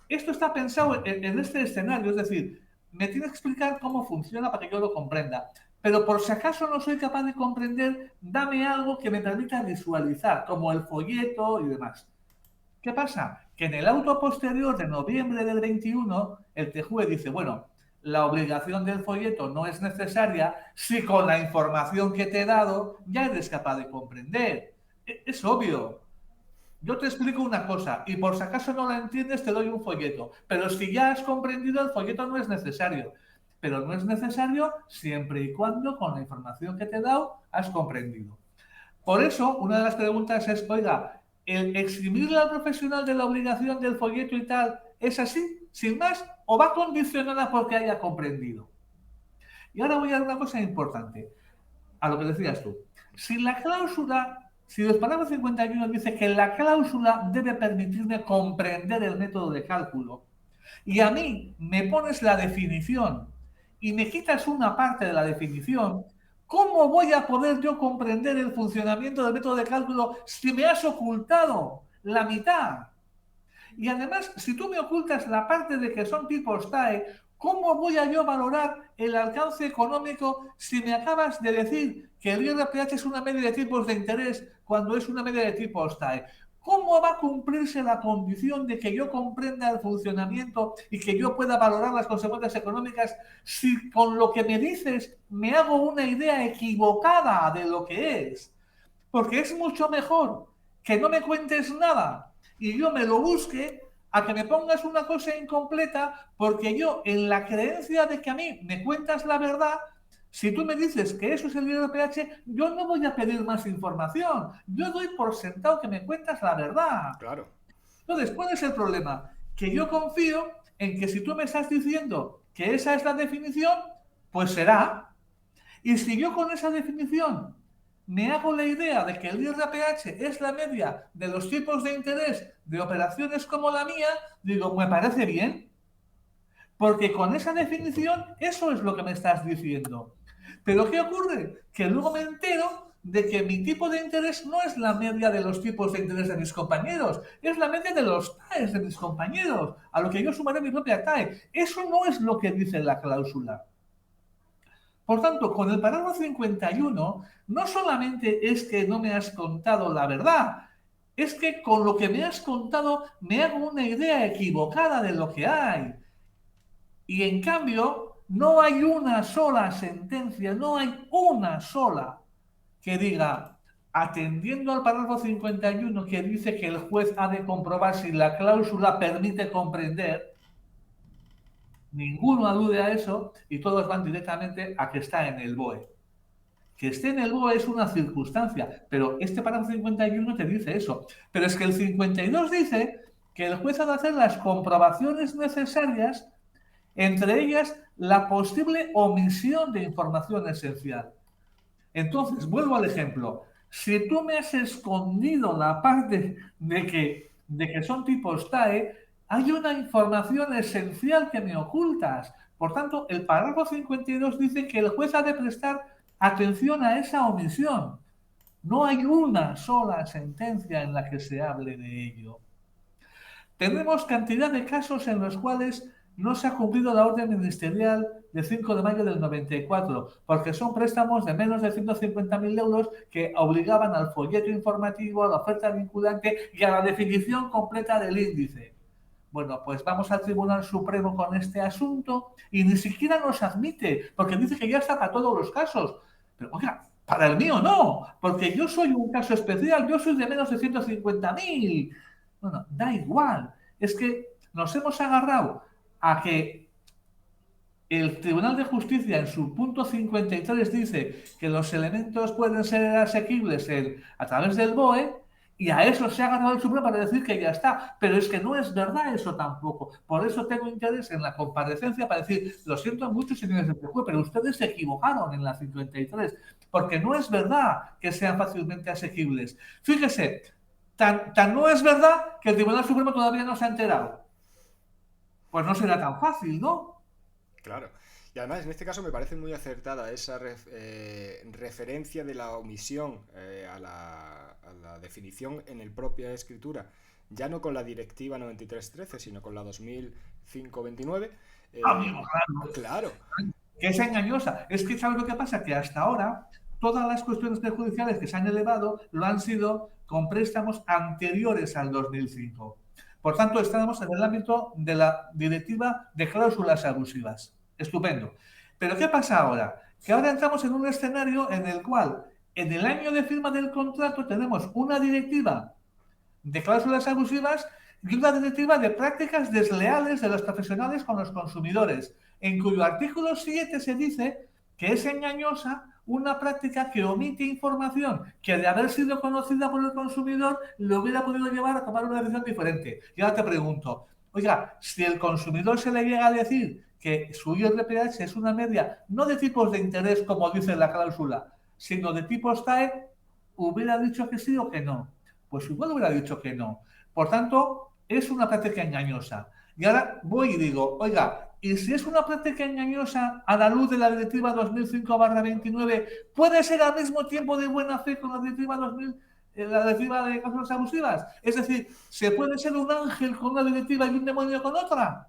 Esto está pensado en este escenario, es decir, me tiene que explicar cómo funciona para que yo lo comprenda. Pero por si acaso no soy capaz de comprender, dame algo que me permita visualizar, como el folleto y demás. ¿Qué pasa? Que en el auto posterior de noviembre del 21, el TJUE dice, bueno, la obligación del folleto no es necesaria si con la información que te he dado ya eres capaz de comprender. Es obvio. Yo te explico una cosa y por si acaso no la entiendes te doy un folleto. Pero si ya has comprendido, el folleto no es necesario. Pero no es necesario siempre y cuando con la información que te he dado has comprendido. Por eso, una de las preguntas es, oiga, ¿el eximirle al profesional de la obligación del folleto y tal es así, sin más, o va condicionada porque haya comprendido? Y ahora voy a dar una cosa importante, a lo que decías tú. Si el párrafo 51 dice que la cláusula debe permitirme comprender el método de cálculo, y a mí me pones la definición y me quitas una parte de la definición, ¿cómo voy a poder yo comprender el funcionamiento del método de cálculo si me has ocultado la mitad? Y además, si tú me ocultas la parte de que son tipos TAE, ¿cómo voy a yo valorar el alcance económico si me acabas de decir que el IRPH es una media de tipos de interés cuando es una media de tipos TAE? ¿Cómo va a cumplirse la condición de que yo comprenda el funcionamiento y que yo pueda valorar las consecuencias económicas si con lo que me dices me hago una idea equivocada de lo que es? Porque es mucho mejor que no me cuentes nada y yo me lo busque a que me pongas una cosa incompleta, porque yo, en la creencia de que a mí me cuentas la verdad, si tú me dices que eso es el IRPH, yo no voy a pedir más información. Yo doy por sentado que me cuentas la verdad. Claro. Entonces, ¿cuál es el problema? Que yo confío en que si tú me estás diciendo que esa es la definición, pues será. Y si yo con esa definición me hago la idea de que el IRPH es la media de los tipos de interés de operaciones como la mía, digo, me parece bien, porque con esa definición eso es lo que me estás diciendo. Pero ¿qué ocurre? Que luego me entero de que mi tipo de interés no es la media de los tipos de interés de mis compañeros, es la media de los TAEs de mis compañeros, a lo que yo sumaré mi propia TAE. Eso no es lo que dice la cláusula. Por tanto, con el párrafo 51, no solamente es que no me has contado la verdad, es que con lo que me has contado me hago una idea equivocada de lo que hay. Y en cambio, no hay una sola sentencia, no hay una sola que diga, atendiendo al párrafo 51 que dice que el juez ha de comprobar si la cláusula permite comprender, ninguno alude a eso y todos van directamente a que está en el BOE. Que esté en el BOE es una circunstancia, pero este párrafo 51 te dice eso. Pero es que el 52 dice que el juez ha de hacer las comprobaciones necesarias, entre ellas la posible omisión de información esencial. Entonces, vuelvo al ejemplo. Si tú me has escondido la parte de que son tipos TAE, hay una información esencial que me ocultas. Por tanto, el párrafo 52 dice que el juez ha de prestar Atención a esa omisión. No hay una sola sentencia en la que se hable de ello. Tenemos cantidad de casos en los cuales no se ha cumplido la orden ministerial de 5 de mayo del 94, porque son préstamos de menos de 150.000 euros que obligaban al folleto informativo, a la oferta vinculante y a la definición completa del índice. Bueno, pues vamos al Tribunal Supremo con este asunto y ni siquiera nos admite, porque dice que ya está para todos los casos. Pero, oiga, para el mío no, porque yo soy un caso especial, yo soy de menos de 150.000. Bueno, da igual. Es que nos hemos agarrado a que el Tribunal de Justicia en su punto 53 dice que los elementos pueden ser asequibles a través del BOE y a eso se ha agarrado el Supremo para decir que ya está. Pero es que no es verdad eso tampoco. Por eso tengo interés en la comparecencia para decir, lo siento mucho, señores del juez, pero ustedes se equivocaron en la 53, porque no es verdad que sean fácilmente asequibles. Fíjese, tan no es verdad que el Tribunal Supremo todavía no se ha enterado. Pues no será tan fácil, ¿no? Claro. Y además, en este caso me parece muy acertada esa referencia de la omisión a la definición en el propia escritura, ya no con la directiva 9313, sino con la 2005-29. Amigo, claro. Claro. Que es engañosa. Es que, ¿sabes lo que pasa? Que hasta ahora todas las cuestiones prejudiciales que se han elevado lo han sido con préstamos anteriores al 2005. Por tanto, estamos en el ámbito de la directiva de cláusulas abusivas. Estupendo. Pero ¿qué pasa ahora? Que ahora entramos en un escenario en el cual en el año de firma del contrato tenemos una directiva de cláusulas abusivas y una directiva de prácticas desleales de los profesionales con los consumidores, en cuyo artículo 7 se dice que es engañosa una práctica que omite información que de haber sido conocida por el consumidor le hubiera podido llevar a tomar una decisión diferente. Y ahora te pregunto, oiga, si el consumidor se le llega a decir que su IRPH es una media no de tipos de interés como dice la cláusula, sino de tipos TAE, ¿hubiera dicho que sí o que no? Pues igual hubiera dicho que no. Por tanto, es una práctica engañosa. Y ahora voy y digo, oiga, y si es una práctica engañosa a la luz de la directiva 2005/29, ¿puede ser al mismo tiempo de buena fe con la directiva 2000, la directiva de cláusulas abusivas? Es decir, ¿se puede ser un ángel con una directiva y un demonio con otra?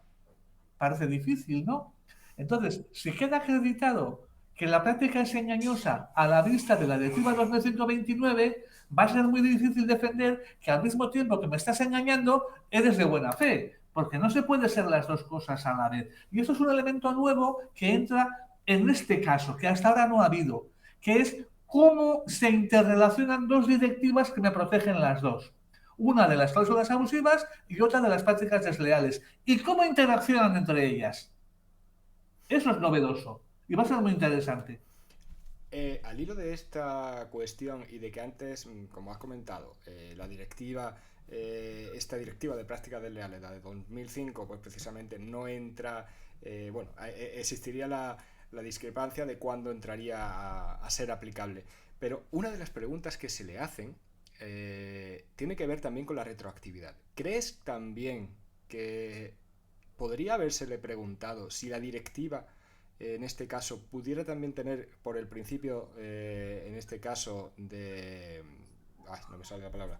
Parece difícil, ¿no? Entonces, si queda acreditado que la práctica es engañosa a la vista de la directiva 2129, va a ser muy difícil defender que al mismo tiempo que me estás engañando, eres de buena fe, porque no se puede ser las dos cosas a la vez. Y eso es un elemento nuevo que entra en este caso, que hasta ahora no ha habido, que es cómo se interrelacionan dos directivas que me protegen las dos. Una de las cláusulas abusivas y otra de las prácticas desleales. ¿Y cómo interaccionan entre ellas? Eso es novedoso y va a ser muy interesante. Al hilo de esta cuestión y de que antes, como has comentado, la directiva, esta directiva de prácticas desleales, la de 2005, pues precisamente no entra, bueno, existiría la discrepancia de cuándo entraría a ser aplicable. Pero una de las preguntas que se le hacen tiene que ver también con la retroactividad. ¿Crees también que podría habérsele preguntado si la directiva en este caso pudiera también tener por el principio en este caso de no me sale la palabra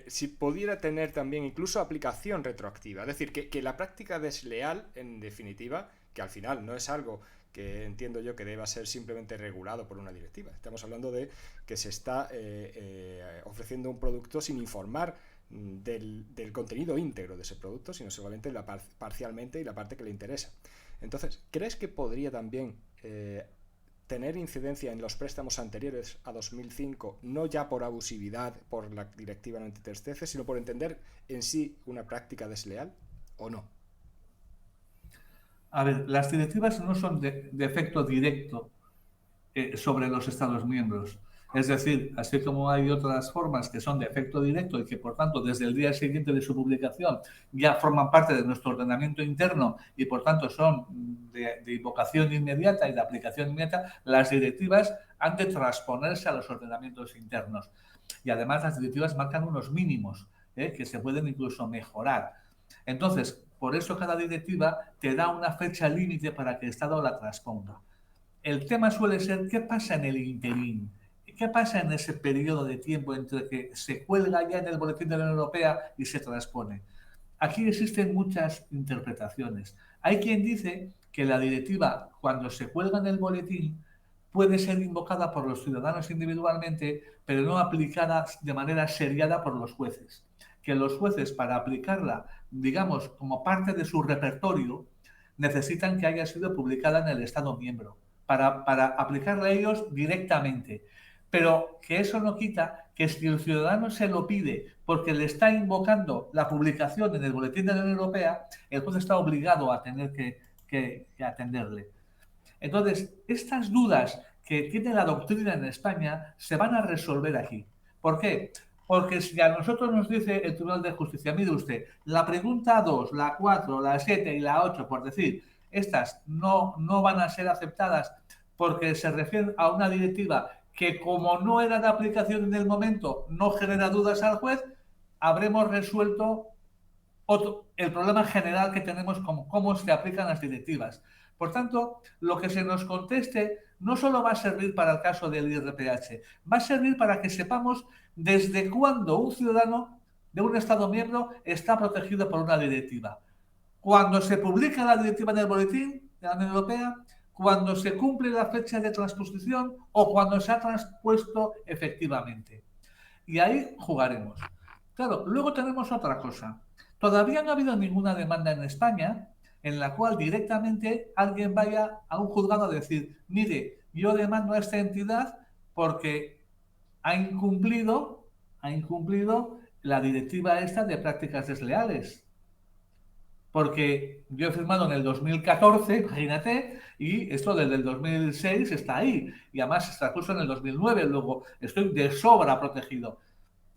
si pudiera tener también incluso aplicación retroactiva, es decir, que la práctica desleal en definitiva, que al final no es algo que entiendo yo que deba ser simplemente regulado por una directiva, estamos hablando de que se está ofreciendo un producto sin informar del contenido íntegro de ese producto, sino solamente parcialmente y la parte que le interesa. Entonces, ¿crees que podría también tener incidencia en los préstamos anteriores a 2005, no ya por abusividad por la directiva 9313, sino por entender en sí una práctica desleal o no? A ver, las directivas no son de efecto directo sobre los Estados miembros. Es decir, así como hay otras formas que son de efecto directo y que, por tanto, desde el día siguiente de su publicación ya forman parte de nuestro ordenamiento interno y, por tanto, son de invocación inmediata y de aplicación inmediata, las directivas han de transponerse a los ordenamientos internos. Y, además, las directivas marcan unos mínimos que se pueden incluso mejorar. Entonces, por eso cada directiva te da una fecha límite para que el Estado la transponga. El tema suele ser qué pasa en el interín, qué pasa en ese periodo de tiempo entre que se cuelga ya en el Boletín de la Unión Europea y se transpone. Aquí existen muchas interpretaciones. Hay quien dice que la directiva, cuando se cuelga en el boletín, puede ser invocada por los ciudadanos individualmente, pero no aplicada de manera seriada por los jueces. Que los jueces, para aplicarla, digamos, como parte de su repertorio, necesitan que haya sido publicada en el Estado miembro, para aplicarla a ellos directamente. Pero que eso no quita que si el ciudadano se lo pide porque le está invocando la publicación en el Boletín de la Unión Europea, el juez está obligado a tener que atenderle. Entonces, estas dudas que tiene la doctrina en España se van a resolver aquí. ¿Por qué? Porque si a nosotros nos dice el Tribunal de Justicia, mire usted, la pregunta 2, la 4, la 7 y la 8, por decir, estas no van a ser aceptadas porque se refieren a una directiva que, como no era de aplicación en el momento, no genera dudas al juez, habremos resuelto el problema general que tenemos con cómo se aplican las directivas. Por tanto, lo que se nos conteste no solo va a servir para el caso del IRPH, va a servir para que sepamos desde cuándo un ciudadano de un Estado miembro está protegido por una directiva. Cuando se publica la directiva en el boletín de la Unión Europea, cuando se cumple la fecha de transposición o cuando se ha transpuesto efectivamente. Y ahí jugaremos. Claro, luego tenemos otra cosa. Todavía no ha habido ninguna demanda en España en la cual directamente alguien vaya a un juzgado a decir, mire, yo demando a esta entidad porque ha incumplido la directiva esta de prácticas desleales. Porque yo he firmado en el 2014, imagínate, y esto desde el 2006 está ahí. Y además se transpuso en el 2009, luego estoy de sobra protegido.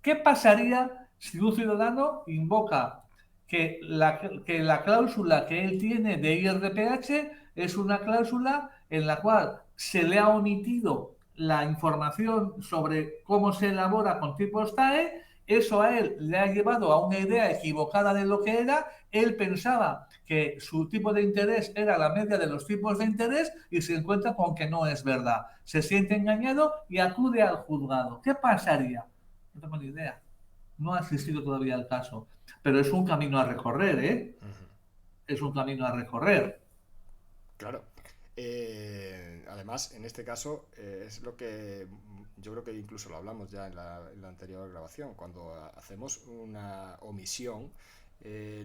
¿Qué pasaría si un ciudadano invoca que la cláusula que él tiene de IRPH es una cláusula en la cual se le ha omitido la información sobre cómo se elabora con tipos TAE? Eso a él le ha llevado a una idea equivocada de lo que era. Él pensaba que su tipo de interés era la media de los tipos de interés y se encuentra con que no es verdad. Se siente engañado y acude al juzgado. ¿Qué pasaría? No tengo ni idea. No ha existido todavía el caso. Pero es un camino a recorrer, ¿eh? Es un camino a recorrer. Claro. Además, en este caso, es lo que yo creo que incluso lo hablamos ya en la anterior grabación. Cuando hacemos una omisión,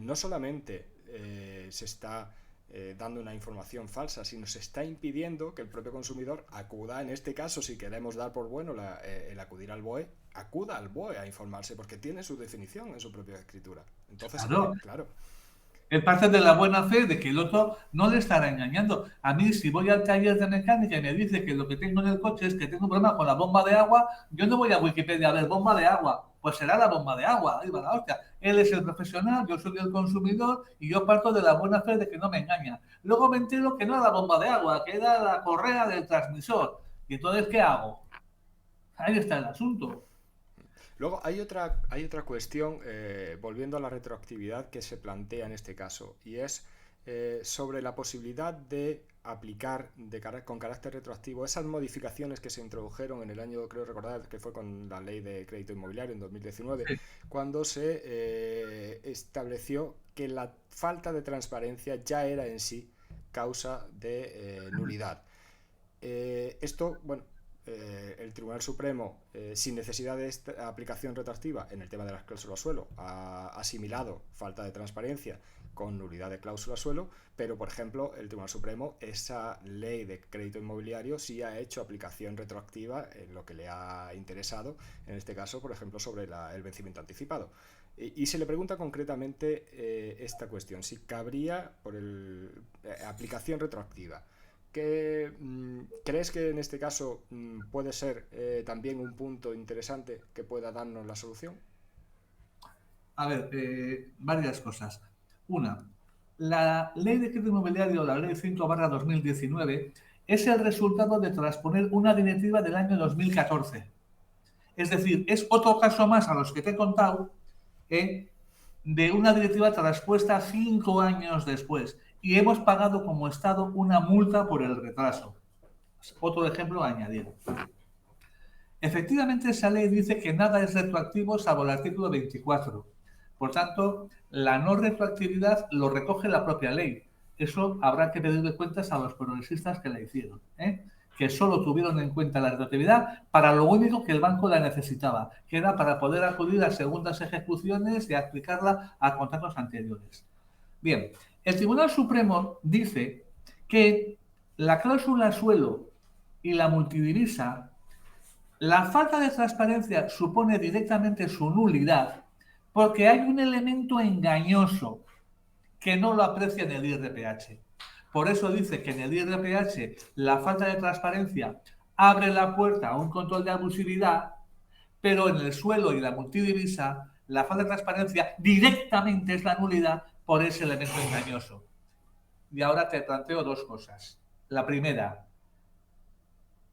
no solamente se está dando una información falsa, sino se está impidiendo que el propio consumidor acuda, en este caso, si queremos dar por bueno el acudir al BOE, acuda al BOE a informarse, porque tiene su definición en su propia escritura. Entonces, claro. Es parte de la buena fe de que el otro no le estará engañando. A mí, si voy al taller de mecánica y me dice que lo que tengo en el coche es que tengo un problema con la bomba de agua, yo no voy a Wikipedia a ver bomba de agua. Pues será la bomba de agua. Ahí va la hostia. Él es el profesional, yo soy el consumidor y yo parto de la buena fe de que no me engaña. Luego me entero que no era la bomba de agua, que era la correa del transmisor. ¿Y entonces qué hago? Ahí está el asunto. Luego hay otra cuestión, volviendo a la retroactividad que se plantea en este caso, y es sobre la posibilidad de aplicar con carácter retroactivo esas modificaciones que se introdujeron en el año, creo recordar que fue con la ley de crédito inmobiliario en 2019, sí, cuando se estableció que la falta de transparencia ya era en sí causa de nulidad. Esto, bueno, el Tribunal Supremo, sin necesidad de esta aplicación retroactiva en el tema de las cláusulas suelo, ha asimilado falta de transparencia con nulidad de cláusula suelo, pero por ejemplo el Tribunal Supremo, esa ley de crédito inmobiliario sí ha hecho aplicación retroactiva en lo que le ha interesado, en este caso por ejemplo sobre el vencimiento anticipado. Y se le pregunta concretamente esta cuestión, si cabría por aplicación retroactiva. ¿Crees que en este caso puede ser también un punto interesante que pueda darnos la solución? A ver, varias cosas. Una, la ley de crédito inmobiliario, la ley 5/2019, es el resultado de transponer una directiva del año 2014. Es decir, es otro caso más a los que te he contado de una directiva traspuesta 5 años después y hemos pagado como Estado una multa por el retraso. Otro ejemplo a añadir. Efectivamente, esa ley dice que nada es retroactivo salvo el artículo 24. Por tanto, la no retroactividad lo recoge la propia ley. Eso habrá que pedirle cuentas a los progresistas que la hicieron, que solo tuvieron en cuenta la retroactividad para lo único que el banco la necesitaba, que era para poder acudir a segundas ejecuciones y aplicarla a contratos anteriores. Bien, el Tribunal Supremo dice que la cláusula suelo y la multidivisa, la falta de transparencia supone directamente su nulidad porque hay un elemento engañoso que no lo aprecia en el IRPH. Por eso dice que en el IRPH la falta de transparencia abre la puerta a un control de abusividad, pero en el suelo y la multidivisa la falta de transparencia directamente es la nulidad por ese elemento engañoso. Y ahora te planteo dos cosas. La primera,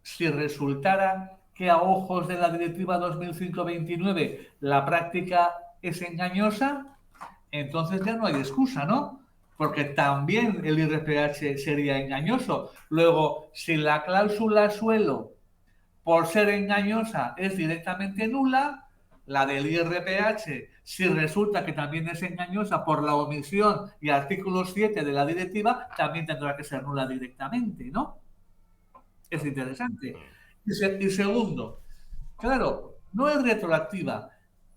si resultara que a ojos de la Directiva 2005-29 la práctica es engañosa, entonces ya no hay excusa, ¿no? Porque también el IRPH sería engañoso. Luego, si la cláusula suelo, por ser engañosa, es directamente nula, la del IRPH, si resulta que también es engañosa por la omisión y artículo 7 de la directiva, también tendrá que ser nula directamente, ¿no? Es interesante. Y segundo, claro, no es retroactiva.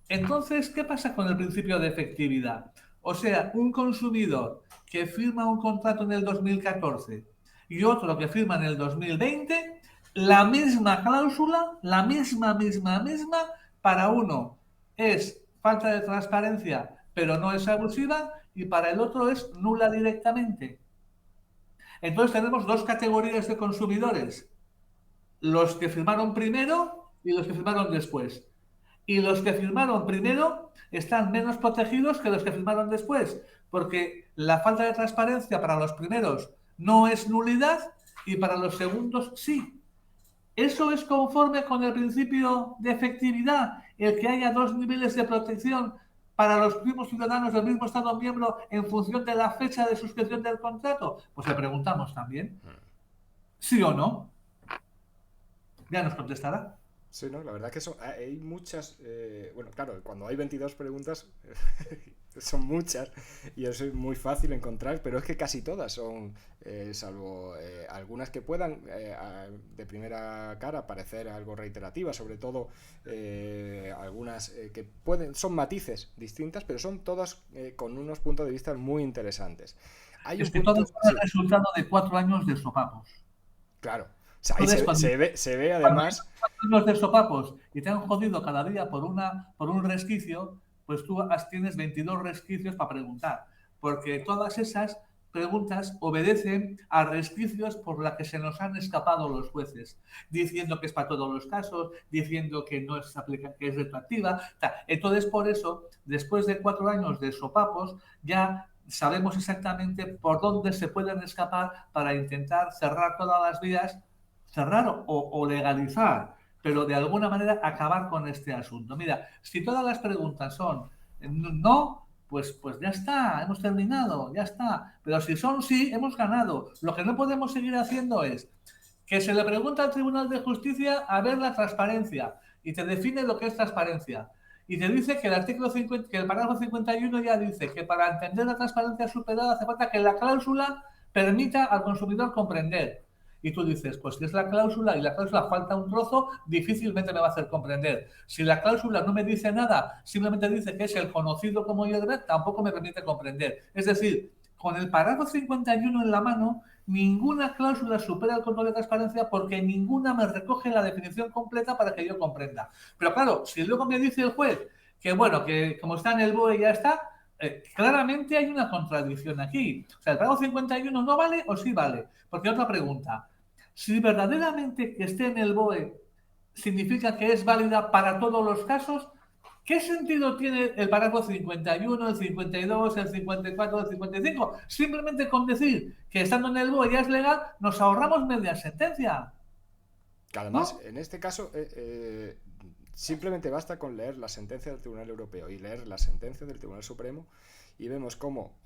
Entonces, ¿qué pasa con el principio de efectividad? O sea, un consumidor que firma un contrato en el 2014 y otro que firma en el 2020, la misma cláusula, la misma, para uno es falta de transparencia, pero no es abusiva, y para el otro es nula directamente. Entonces tenemos dos categorías de consumidores: los que firmaron primero y los que firmaron después. Y los que firmaron primero están menos protegidos que los que firmaron después, porque la falta de transparencia para los primeros no es nulidad y para los segundos sí. ¿Eso es conforme con el principio de efectividad, el que haya dos niveles de protección para los mismos ciudadanos del mismo Estado miembro en función de la fecha de suscripción del contrato? Pues le preguntamos también. ¿Sí o no? Ya nos contestará. Sí, no, la verdad que hay muchas. Bueno, claro, cuando hay 22 preguntas son muchas y eso es muy fácil encontrar, pero es que casi todas son, salvo algunas que puedan de primera cara parecer algo reiterativas, sobre todo algunas que son matices distintas, pero son todas con unos puntos de vista muy interesantes. Hay es que todo es el resultado de 4 años de sopapos. Claro. O sea, ahí se ve además. Cuando de sopapos y te han jodido cada día por un resquicio, pues tú tienes 22 resquicios para preguntar. Porque todas esas preguntas obedecen a resquicios por la que se nos han escapado los jueces, diciendo que es para todos los casos, diciendo que no es que es retroactiva. Entonces, por eso, después de 4 años de sopapos, ya sabemos exactamente por dónde se pueden escapar para intentar cerrar todas las vías, cerrar o legalizar, pero de alguna manera acabar con este asunto. Mira, si todas las preguntas son no, pues ya está, hemos terminado, ya está. Pero si son sí, hemos ganado. Lo que no podemos seguir haciendo es que se le pregunta al Tribunal de Justicia a ver la transparencia y te define lo que es transparencia. Y te dice que el artículo 50, que el parágrafo 51 ya dice que para entender la transparencia superada hace falta que la cláusula permita al consumidor comprender. Y tú dices, pues si es la cláusula y la cláusula falta un trozo, difícilmente me va a hacer comprender. Si la cláusula no me dice nada, simplemente dice que es el conocido como IRB, tampoco me permite comprender. Es decir, con el parágrafo 51 en la mano, ninguna cláusula supera el control de transparencia porque ninguna me recoge la definición completa para que yo comprenda. Pero claro, si luego me dice el juez que bueno, que como está en el BOE ya está, claramente hay una contradicción aquí. O sea, ¿el parágrafo 51 no vale o sí vale? Porque otra pregunta, si verdaderamente que esté en el BOE significa que es válida para todos los casos, ¿qué sentido tiene el parágrafo 51, el 52, el 54, el 55? Simplemente con decir que estando en el BOE ya es legal, nos ahorramos media sentencia. Que además, ¿no? En este caso, simplemente basta con leer la sentencia del Tribunal Europeo y leer la sentencia del Tribunal Supremo y vemos cómo,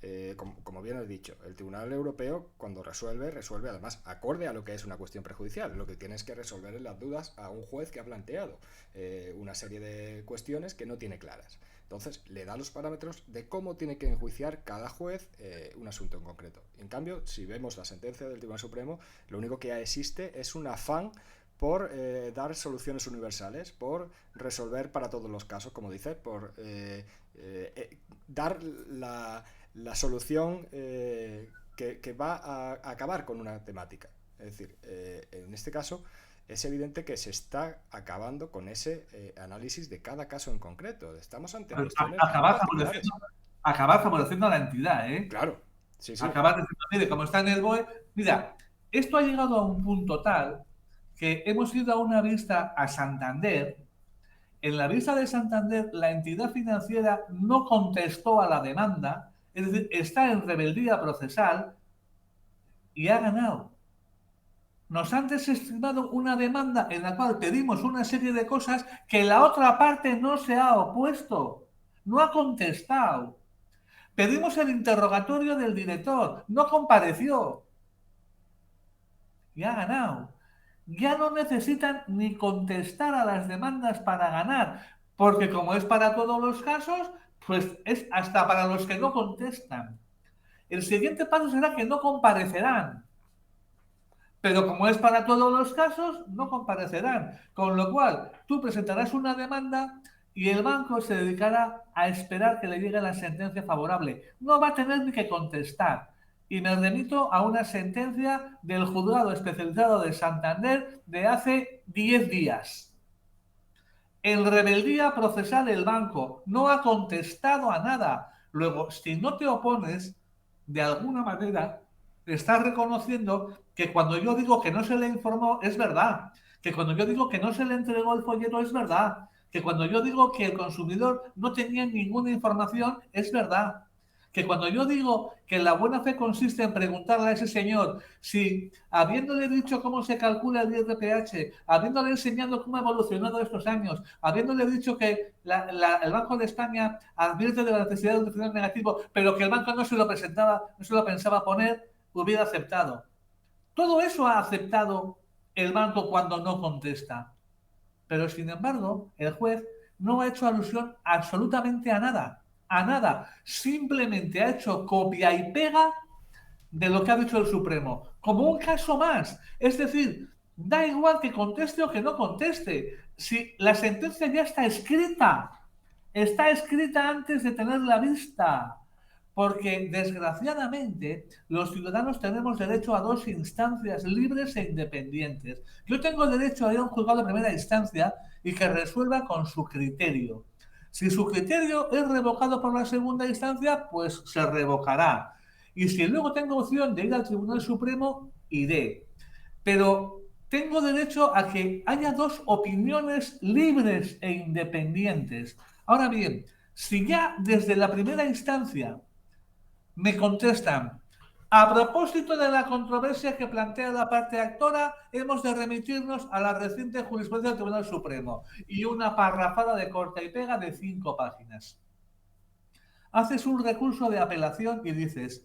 como bien has dicho, el Tribunal Europeo cuando resuelve además acorde a lo que es una cuestión prejudicial. Lo que tiene es que resolver las dudas a un juez que ha planteado una serie de cuestiones que no tiene claras. Entonces le da los parámetros de cómo tiene que enjuiciar cada juez un asunto en concreto. En cambio, si vemos la sentencia del Tribunal Supremo, lo único que existe es un afán por dar soluciones universales, por resolver para todos los casos, como dice, por dar la solución que va a acabar con una temática. Es decir, en este caso es evidente que se está acabando con ese análisis de cada caso en concreto. Estamos ante cuestiones particulares. Acabar favoreciendo a la entidad, ¿eh? Claro, sí, sí. Acabar diciendo, mire, como está en el BOE, mira, esto ha llegado a un punto tal que hemos ido a una vista a Santander. En la vista de Santander, la entidad financiera no contestó a la demanda, es decir, está en rebeldía procesal y ha ganado. Nos han desestimado una demanda en la cual pedimos una serie de cosas que la otra parte no se ha opuesto, no ha contestado. Pedimos el interrogatorio del director, no compareció y ha ganado. Ya no necesitan ni contestar a las demandas para ganar, porque como es para todos los casos, pues es hasta para los que no contestan. El siguiente paso será que no comparecerán, pero como es para todos los casos, no comparecerán. Con lo cual, tú presentarás una demanda y el banco se dedicará a esperar que le llegue la sentencia favorable. No va a tener ni que contestar. Y me remito a una sentencia del juzgado especializado de Santander de hace 10 días. En rebeldía procesal el banco no ha contestado a nada. Luego, si no te opones, de alguna manera estás reconociendo que cuando yo digo que no se le informó es verdad, que cuando yo digo que no se le entregó el folleto es verdad, que cuando yo digo que el consumidor no tenía ninguna información es verdad, que cuando yo digo que la buena fe consiste en preguntarle a ese señor si, habiéndole dicho cómo se calcula el IRPH, habiéndole enseñado cómo ha evolucionado estos años, habiéndole dicho que el Banco de España advierte de la necesidad de un diferencial negativo, pero que el banco no se lo presentaba, no se lo pensaba poner, hubiera aceptado. Todo eso ha aceptado el banco cuando no contesta. Pero, sin embargo, el juez no ha hecho alusión absolutamente a nada. A nada. Simplemente ha hecho copia y pega de lo que ha dicho el Supremo. Como un caso más. Es decir, da igual que conteste o que no conteste. Si la sentencia ya está escrita antes de tenerla vista. Porque, desgraciadamente, los ciudadanos tenemos derecho a 2 instancias libres e independientes. Yo tengo derecho a ir a un juzgado de primera instancia y que resuelva con su criterio. Si su criterio es revocado por la segunda instancia, pues se revocará. Y si luego tengo opción de ir al Tribunal Supremo, iré. Pero tengo derecho a que haya 2 opiniones libres e independientes. Ahora bien, si ya desde la primera instancia me contestan, a propósito de la controversia que plantea la parte actora, hemos de remitirnos a la reciente jurisprudencia del Tribunal Supremo y una parrafada de corta y pega de 5 páginas. Haces un recurso de apelación y dices,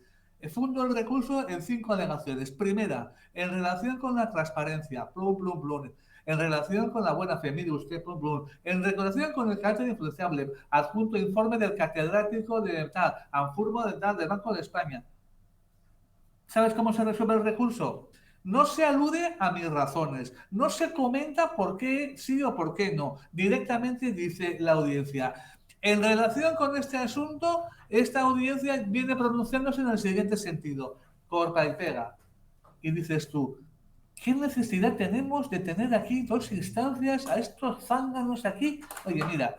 fundo el recurso en 5 alegaciones. Primera, en relación con la transparencia, plum, plum, plum. En relación con la buena fe, mire usted, plum, plum. En relación con el carácter influenciable, adjunto informe del catedrático de tal, Anfurbo de tal, del Banco de España. ¿Sabes cómo se resuelve el recurso? No se alude a mis razones, no se comenta por qué sí o por qué no. Directamente dice la audiencia. En relación con este asunto, esta audiencia viene pronunciándose en el siguiente sentido, corta y pega. Y dices tú, ¿qué necesidad tenemos de tener aquí 2 instancias a estos zánganos aquí? Oye, mira,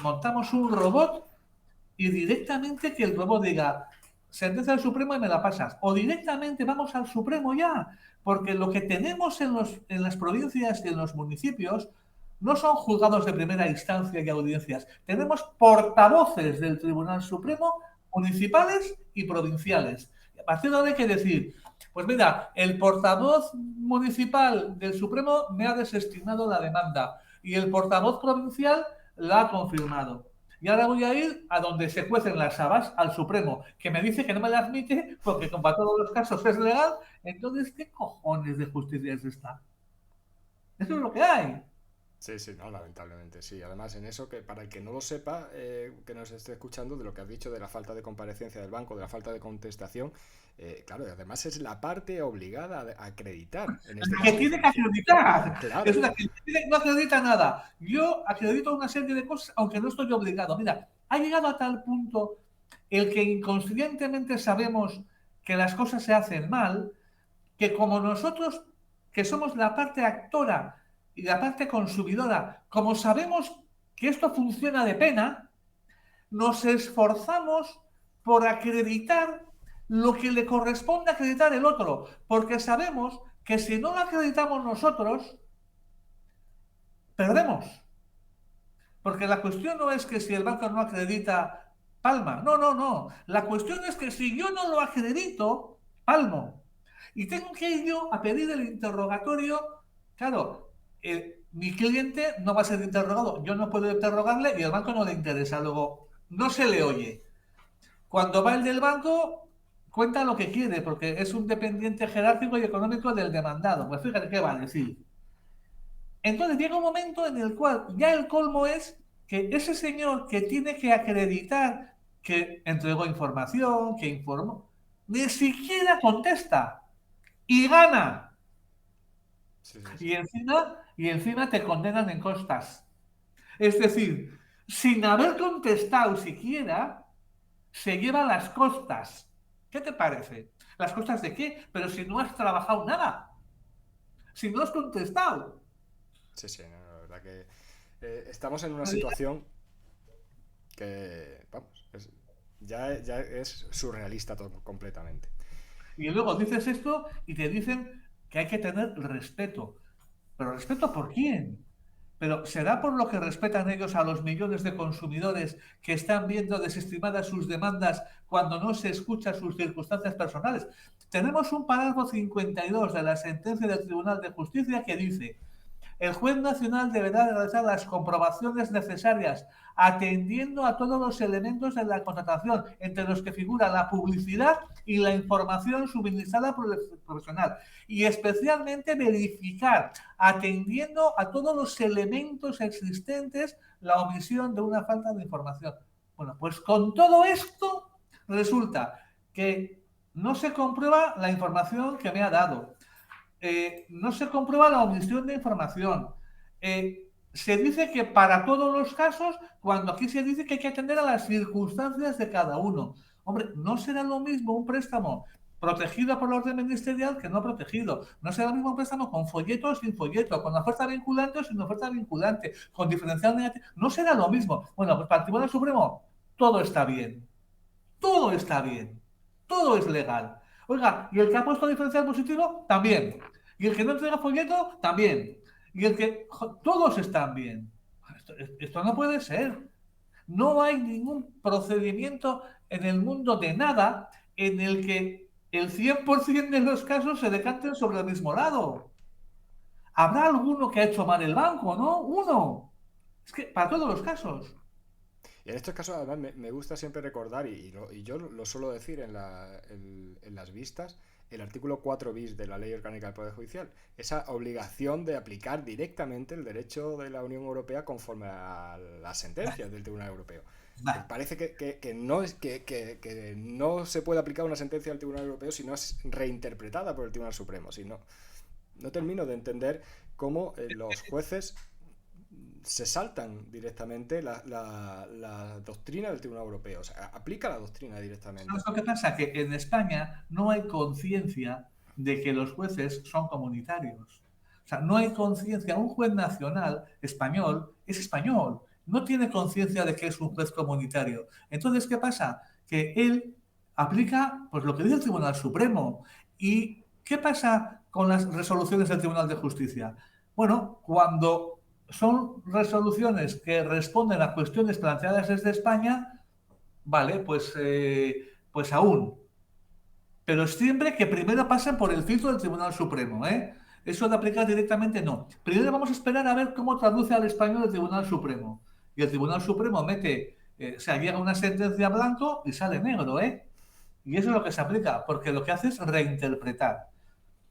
montamos un robot y directamente que el robot diga, sentencia del Supremo y me la pasas. O directamente vamos al Supremo ya, porque lo que tenemos en las provincias y en los municipios no son juzgados de primera instancia y audiencias. Tenemos portavoces del Tribunal Supremo, municipales y provinciales. A partir de ahora hay que decir, pues mira, el portavoz municipal del Supremo me ha desestimado la demanda. y el portavoz provincial la ha confirmado. Y ahora voy a ir a donde se cuecen las habas, al Supremo, que me dice que no me la admite porque como para todos los casos es legal. Entonces, ¿qué cojones de justicia es esta? Eso es lo que hay. Sí, sí, no, lamentablemente, sí. Además, en eso, que para el que no lo sepa, que nos esté escuchando, de lo que has dicho de la falta de comparecencia del banco, de la falta de contestación, claro, y además es la parte obligada a acreditar, en este La que caso, tiene que acreditar. claro, Es la que no acredita nada. Yo acredito una serie de cosas, aunque no estoy obligado. Mira, ha llegado a tal punto el que inconscientemente sabemos que las cosas se hacen mal, que como nosotros, que somos la parte actora y la parte consumidora, como sabemos que esto funciona de pena, nos esforzamos por acreditar lo que le corresponde acreditar el otro, porque sabemos que si no lo acreditamos nosotros, perdemos. Porque la cuestión no es que si el banco no acredita, palma. No, no, no. La cuestión es que si yo no lo acredito, palmo. Y tengo que ir yo a pedir el interrogatorio. Claro, mi cliente no va a ser interrogado. Yo no puedo interrogarle y al banco no le interesa. Luego, no se le oye. Cuando va el del banco, cuenta lo que quiere, porque es un dependiente jerárquico y económico del demandado. Pues fíjate qué va a decir. Entonces llega un momento en el cual ya el colmo es que ese señor que tiene que acreditar que entregó información, que informó, ni siquiera contesta y gana. sí, sí, sí. Y encima te condenan en costas. Es decir, sin haber contestado siquiera, se lleva las costas. ¿Qué te parece? ¿Las costas de qué? Pero si no has trabajado nada, si no has contestado. Sí, sí, no, la verdad que estamos en una situación que, vamos, ya es surrealista todo, completamente. Y luego dices esto y te dicen que hay que tener respeto. ¿Pero respeto por quién? Pero ¿será por lo que respetan ellos a los millones de consumidores que están viendo desestimadas sus demandas cuando no se escucha sus circunstancias personales? Tenemos un párrafo 52 de la sentencia del Tribunal de Justicia que dice: el juez nacional deberá realizar las comprobaciones necesarias, atendiendo a todos los elementos de la contratación, entre los que figura la publicidad y la información suministrada por el profesional, y especialmente verificar, atendiendo a todos los elementos existentes, la omisión de una falta de información. Bueno, pues con todo esto resulta que no se comprueba la información que me ha dado. No se comprueba la omisión de información. Se dice que para todos los casos, cuando aquí se dice que hay que atender a las circunstancias de cada uno. Hombre, no será lo mismo un préstamo protegido por la orden ministerial que no protegido. No será lo mismo un préstamo con folleto o sin folleto, con oferta vinculante o sin oferta vinculante, con diferencial negativo. No será lo mismo. Bueno, pues para el Tribunal Supremo todo está bien. Todo está bien. Todo es legal. Oiga, y el que ha puesto diferencial positivo, también. Y el que no entrega folleto, también. Y el que... Todos están bien. Esto no puede ser. No hay ningún procedimiento en el mundo de nada en el que el 100% de los casos se decanten sobre el mismo lado. Habrá alguno que ha hecho mal el banco, ¿no? Uno. Es que para todos los casos. Y en estos casos, además, me gusta siempre recordar, y yo lo suelo decir en las vistas, el artículo 4 bis de la Ley Orgánica del Poder Judicial, esa obligación de aplicar directamente el derecho de la Unión Europea conforme a las sentencias del Tribunal Europeo. Parece que no se puede aplicar una sentencia del Tribunal Europeo si no es reinterpretada por el Tribunal Supremo. Si no, no termino de entender cómo los jueces se saltan directamente la doctrina del Tribunal Europeo, o sea, aplica la doctrina directamente. ¿Sabes lo que pasa? Que en España no hay conciencia de que los jueces son comunitarios. O sea, no hay conciencia. Un juez nacional español es español. No tiene conciencia de que es un juez comunitario. Entonces, ¿qué pasa? Que él aplica pues lo que dice el Tribunal Supremo. ¿Y qué pasa con las resoluciones del Tribunal de Justicia? Bueno, cuando son resoluciones que responden a cuestiones planteadas desde España, vale, pues aún. Pero siempre que primero pasen por el filtro del Tribunal Supremo, ¿eh? Eso de aplicar directamente no. Primero vamos a esperar a ver cómo traduce al español el Tribunal Supremo. Y el Tribunal Supremo mete, o sea, llega una sentencia blanco y sale negro, ¿eh? Y eso es lo que se aplica, porque lo que hace es reinterpretar.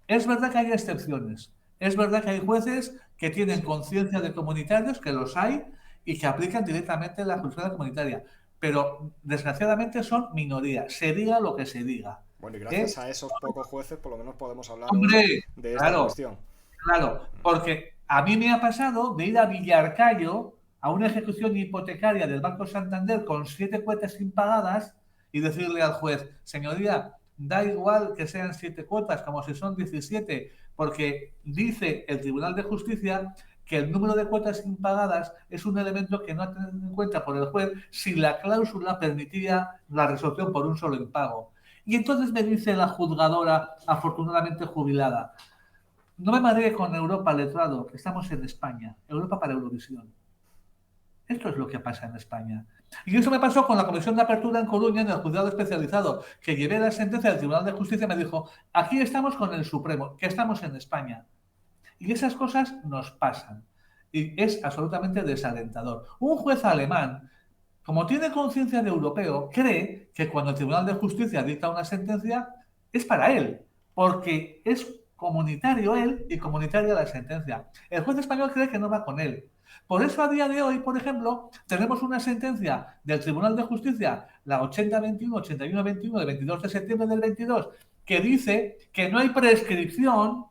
Es verdad que hay excepciones. Es verdad que hay jueces que tienen Sí. conciencia de comunitarios, que los hay, y que aplican directamente la jurisprudencia comunitaria. Pero desgraciadamente son minorías, se diga lo que se diga. Bueno, y ¿Eh? gracias a esos pocos jueces, por lo menos podemos hablar hoy Hombre, de esta claro, cuestión. claro, porque a mí me ha pasado de ir a Villarcayo a una ejecución hipotecaria del Banco Santander con 7 cuotas impagadas y decirle al juez, señoría, da igual que sean 7 cuotas, como si son 17, porque dice el Tribunal de Justicia que el número de cuotas impagadas es un elemento que no ha tenido en cuenta por el juez si la cláusula permitía la resolución por un solo impago. Y entonces me dice la juzgadora, afortunadamente jubilada, no me maree con Europa, letrado, que estamos en España. Europa para Eurovisión. Esto es lo que pasa en España. Y eso me pasó con la Comisión de Apertura en Coruña, en el juzgado especializado, que llevé la sentencia del Tribunal de Justicia y me dijo, aquí estamos con el Supremo, que estamos en España. Y esas cosas nos pasan. Y es absolutamente desalentador. Un juez alemán, como tiene conciencia de europeo, cree que cuando el Tribunal de Justicia dicta una sentencia, es para él, porque es comunitario él y comunitaria la sentencia. El juez español cree que no va con él. Por eso a día de hoy, por ejemplo, tenemos una sentencia del Tribunal de Justicia, la 8021, 8121 de 22 de septiembre del 22, que dice que no hay prescripción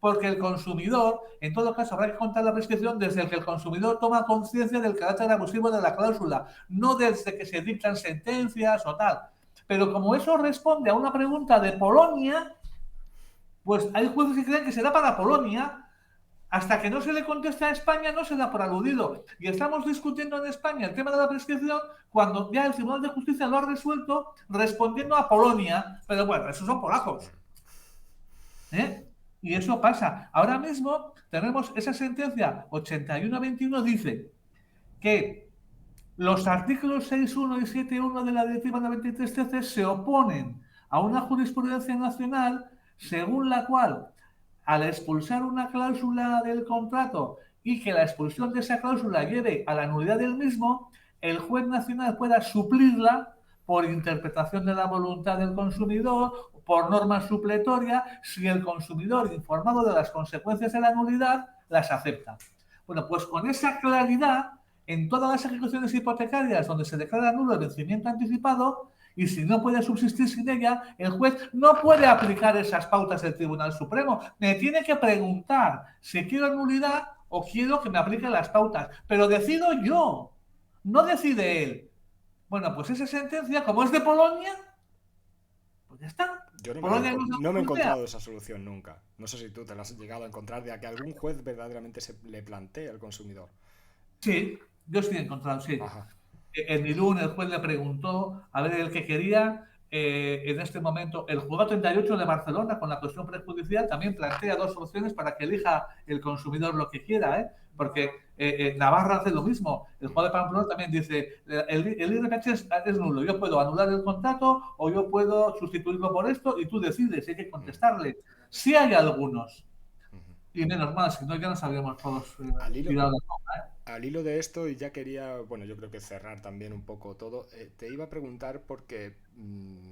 porque el consumidor, en todo caso, habrá que contar la prescripción desde el que el consumidor toma conciencia del carácter abusivo de la cláusula, no desde que se dictan sentencias o tal. Pero como eso responde a una pregunta de Polonia, pues hay jueces que creen que se da para Polonia. Hasta que no se le conteste a España, no se da por aludido. Y estamos discutiendo en España el tema de la prescripción cuando ya el Tribunal de Justicia lo ha resuelto respondiendo a Polonia. Pero bueno, esos son polacos. ¿Eh? Y eso pasa. Ahora mismo tenemos esa sentencia 81-21 dice que los artículos 6.1 y 7.1 de la Directiva 93/13 se oponen a una jurisprudencia nacional según la cual al expulsar una cláusula del contrato y que la expulsión de esa cláusula lleve a la nulidad del mismo, el juez nacional pueda suplirla por interpretación de la voluntad del consumidor, por norma supletoria, si el consumidor, informado de las consecuencias de la nulidad, las acepta. Bueno, pues con esa claridad, en todas las ejecuciones hipotecarias donde se declara nulo el vencimiento anticipado, y si no puede subsistir sin ella, el juez no puede aplicar esas pautas del Tribunal Supremo. Me tiene que preguntar si quiero nulidad o quiero que me apliquen las pautas. Pero decido yo, no decide él. Bueno, pues esa sentencia, como es de Polonia, pues ya está. Yo Polonia no me he europea. encontrado esa solución nunca. No sé si tú te la has llegado a encontrar de a que algún juez verdaderamente se le plantee al consumidor. Sí, yo sí he encontrado, sí. Ajá. En Irún el juez le preguntó a ver el que quería. En este momento, el juzgado 38 de Barcelona, con la cuestión prejudicial, también plantea dos soluciones para que elija el consumidor lo que quiera, ¿eh? Porque Navarra hace lo mismo. El juzgado de Pamplona también dice, el IRPH es nulo, yo puedo anular el contrato o yo puedo sustituirlo por esto y tú decides, hay que contestarle. Sí hay algunos, y menos mal, si no ya nos habríamos todos Al hilo, tirado de la Al hilo de esto, y ya quería, bueno, yo creo que cerrar también un poco todo, te iba a preguntar porque,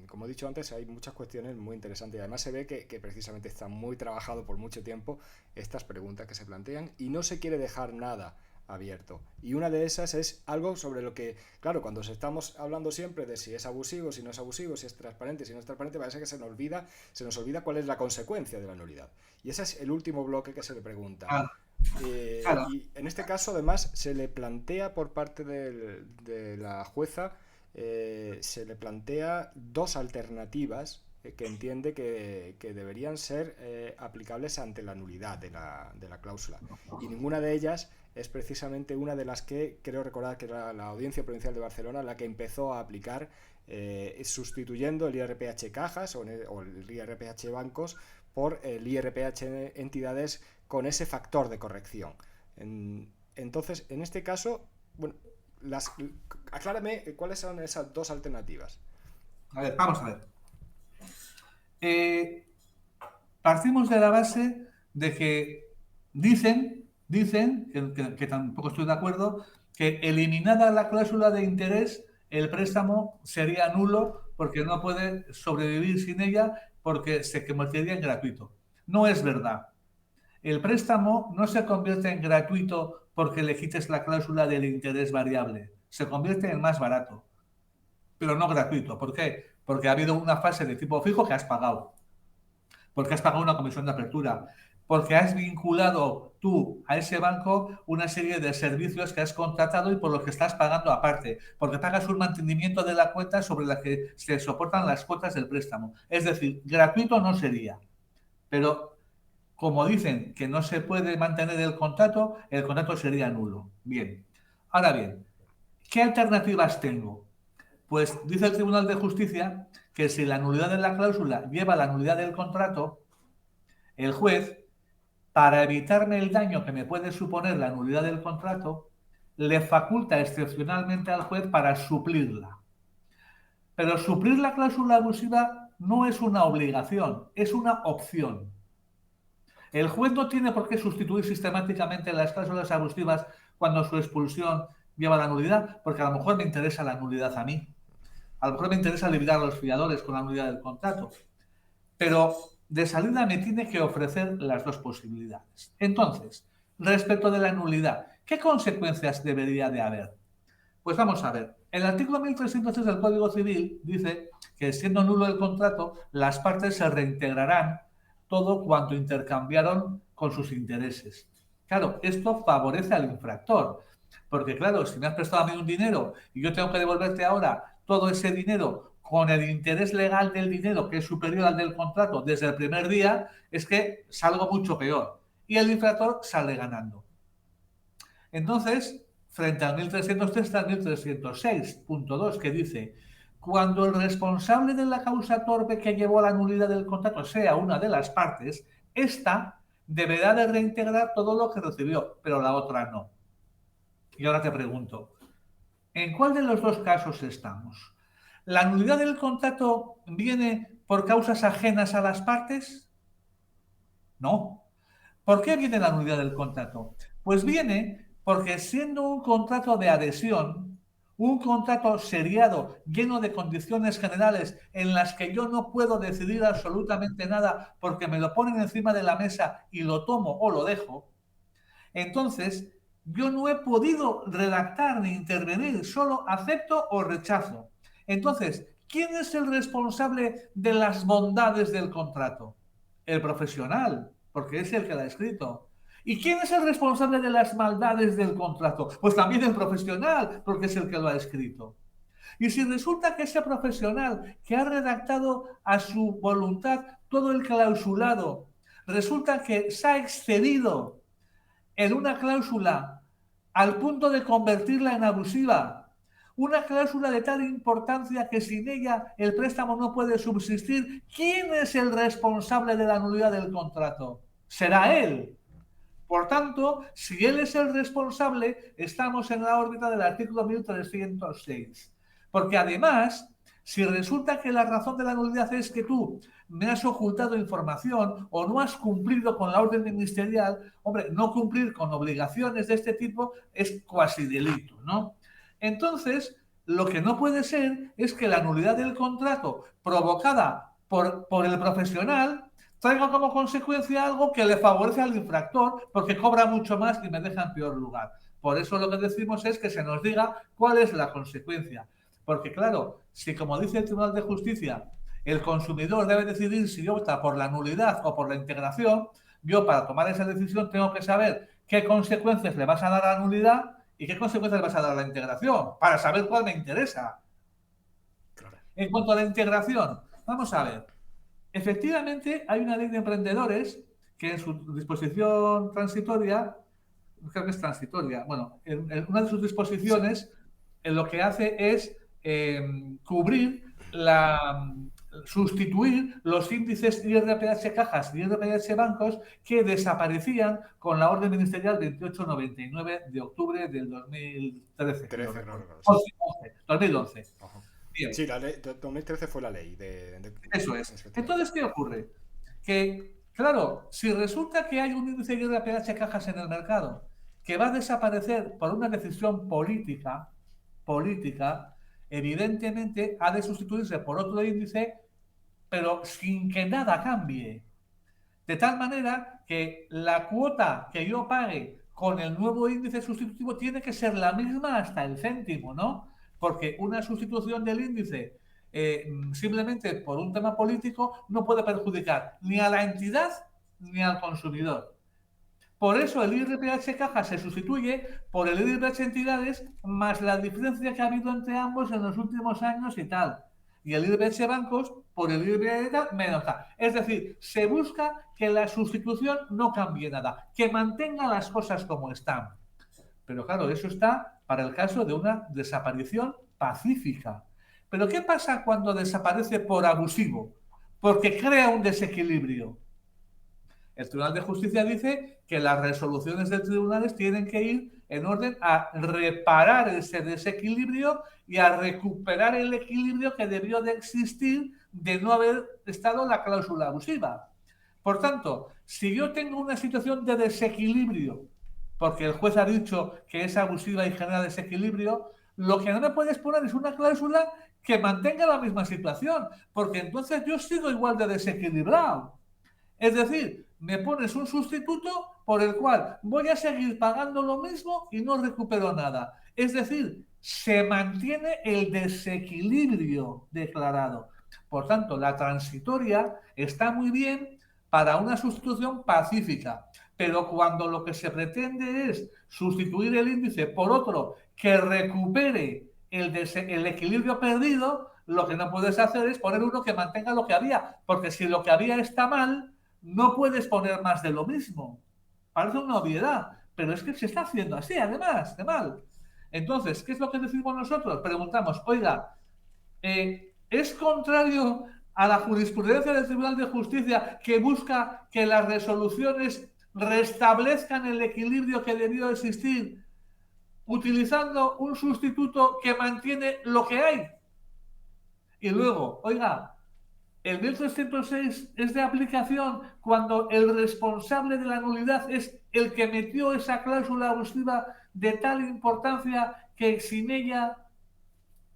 como he dicho antes, hay muchas cuestiones muy interesantes y además se ve que precisamente está muy trabajado por mucho tiempo estas preguntas que se plantean y no se quiere dejar nada abierto. Y una de esas es algo sobre lo que, claro, cuando estamos hablando siempre de si es abusivo, si no es abusivo, si es transparente, si no es transparente, parece que se nos olvida cuál es la consecuencia de la nulidad. Y ese es el último bloque que se le pregunta. Claro, claro. Y en este caso, además, se le plantea por parte de la jueza, se le plantea dos alternativas que entiende que deberían ser aplicables ante la nulidad de la cláusula. Y ninguna de ellas es precisamente una de las que creo recordar que era la Audiencia Provincial de Barcelona la que empezó a aplicar sustituyendo el IRPH cajas o el IRPH bancos por el IRPH entidades con ese factor de corrección. Entonces, en este caso, bueno, aclárame cuáles son esas dos alternativas. A ver, vamos a ver. partimos de la base de que dicen que tampoco estoy de acuerdo, que eliminada la cláusula de interés, el préstamo sería nulo porque no puede sobrevivir sin ella porque se convertiría en gratuito. No es verdad. El préstamo no se convierte en gratuito porque le quites la cláusula del interés variable. Se convierte en más barato, pero no gratuito. ¿Por qué? Porque ha habido una fase de tipo fijo que has pagado, porque has pagado una comisión de apertura, porque has vinculado tú a ese banco una serie de servicios que has contratado y por los que estás pagando aparte, porque pagas un mantenimiento de la cuenta sobre la que se soportan las cuotas del préstamo. Es decir, gratuito no sería, pero como dicen que no se puede mantener el contrato sería nulo. Bien. Ahora bien, ¿qué alternativas tengo? Pues dice el Tribunal de Justicia que si la nulidad de la cláusula lleva a la nulidad del contrato, el juez, para evitarme el daño que me puede suponer la nulidad del contrato, le faculta excepcionalmente al juez para suplirla. Pero suplir la cláusula abusiva no es una obligación, es una opción. El juez no tiene por qué sustituir sistemáticamente las cláusulas abusivas cuando su expulsión lleva a la nulidad, porque a lo mejor me interesa la nulidad a mí. A lo mejor me interesa liquidar a los fiadores con la nulidad del contrato. Pero de salida me tiene que ofrecer las dos posibilidades. Entonces, respecto de la nulidad, ¿qué consecuencias debería de haber? Pues vamos a ver. El artículo 1303 del Código Civil dice que siendo nulo el contrato, las partes se reintegrarán todo cuanto intercambiaron con sus intereses. Claro, esto favorece al infractor, porque claro, si me has prestado a mí un dinero y yo tengo que devolverte ahora todo ese dinero con el interés legal del dinero que es superior al del contrato desde el primer día, es que salgo mucho peor y el infractor sale ganando. Entonces, frente al 1303 está el 1306.2 que dice: cuando el responsable de la causa torpe que llevó a la nulidad del contrato sea una de las partes, ésta deberá de reintegrar todo lo que recibió, pero la otra no. Y ahora te pregunto, ¿en cuál de los dos casos estamos? ¿La nulidad del contrato viene por causas ajenas a las partes? No. ¿Por qué viene la nulidad del contrato? Pues viene porque siendo un contrato de adhesión, un contrato seriado, lleno de condiciones generales en las que yo no puedo decidir absolutamente nada porque me lo ponen encima de la mesa y lo tomo o lo dejo, entonces yo no he podido redactar ni intervenir, solo acepto o rechazo. Entonces, ¿quién es el responsable de las bondades del contrato? El profesional, porque es el que la ha escrito. ¿Y quién es el responsable de las maldades del contrato? Pues también el profesional, porque es el que lo ha escrito. Y si resulta que ese profesional que ha redactado a su voluntad todo el clausulado, resulta que se ha excedido en una cláusula al punto de convertirla en abusiva, una cláusula de tal importancia que sin ella el préstamo no puede subsistir, ¿quién es el responsable de la nulidad del contrato? Será él. Por tanto, si él es el responsable, estamos en la órbita del artículo 1306. Porque además, si resulta que la razón de la nulidad es que tú me has ocultado información o no has cumplido con la orden ministerial, hombre, no cumplir con obligaciones de este tipo es cuasi delito, ¿no? Entonces, lo que no puede ser es que la nulidad del contrato provocada por el profesional traiga como consecuencia algo que le favorece al infractor porque cobra mucho más y me deja en peor lugar. Por eso lo que decimos es que se nos diga cuál es la consecuencia. Porque claro, si como dice el Tribunal de Justicia, el consumidor debe decidir si opta por la nulidad o por la integración, yo para tomar esa decisión tengo que saber qué consecuencias le vas a dar a la nulidad y qué consecuencias le vas a dar a la integración, para saber cuál me interesa. Claro. En cuanto a la integración, vamos a ver. Efectivamente, hay una ley de emprendedores que en su disposición transitoria, creo que es transitoria, bueno, en una de sus disposiciones lo que hace es sustituir los índices IRPH cajas y IRPH bancos que desaparecían con la orden ministerial 2899 de octubre del 2013. 2011. Ajá. Bien. Sí, la ley 2013 fue la ley. Eso es. Entonces, ¿qué ocurre? Que Claro, si resulta que hay un índice de IRPH cajas en el mercado que va a desaparecer por una decisión política, evidentemente ha de sustituirse por otro índice, pero sin que nada cambie. De tal manera que la cuota que yo pague con el nuevo índice sustitutivo tiene que ser la misma hasta el céntimo, ¿no? Porque una sustitución del índice simplemente por un tema político no puede perjudicar ni a la entidad ni al consumidor. Por eso el IRPH caja se sustituye por el IRPH entidades más la diferencia que ha habido entre ambos en los últimos años y tal. Y el IRPH bancos por el IRPH menos tal. Es decir, se busca que la sustitución no cambie nada, que mantenga las cosas como están. Pero claro, eso está para el caso de una desaparición pacífica. Pero ¿qué pasa cuando desaparece por abusivo? Porque crea un desequilibrio. El Tribunal de Justicia dice que las resoluciones de tribunales tienen que ir en orden a reparar ese desequilibrio y a recuperar el equilibrio que debió de existir de no haber estado la cláusula abusiva. Por tanto, si yo tengo una situación de desequilibrio, porque el juez ha dicho que es abusiva y genera desequilibrio, lo que no me puedes poner es una cláusula que mantenga la misma situación, porque entonces yo sigo igual de desequilibrado. Es decir, me pones un sustituto por el cual voy a seguir pagando lo mismo y no recupero nada. Es decir, se mantiene el desequilibrio declarado. Por tanto, la transitoria está muy bien para una sustitución pacífica, pero cuando lo que se pretende es sustituir el índice por otro que recupere el equilibrio perdido, lo que no puedes hacer es poner uno que mantenga lo que había, porque si lo que había está mal, no puedes poner más de lo mismo. Parece una obviedad, pero es que se está haciendo así, además, de mal. Entonces, ¿qué es lo que decimos nosotros? Preguntamos, oiga, ¿es contrario a la jurisprudencia del Tribunal de Justicia que busca que las resoluciones restablezcan el equilibrio que debió existir utilizando un sustituto que mantiene lo que hay? Y luego, oiga, el 1306 es de aplicación cuando el responsable de la nulidad es el que metió esa cláusula abusiva de tal importancia que sin ella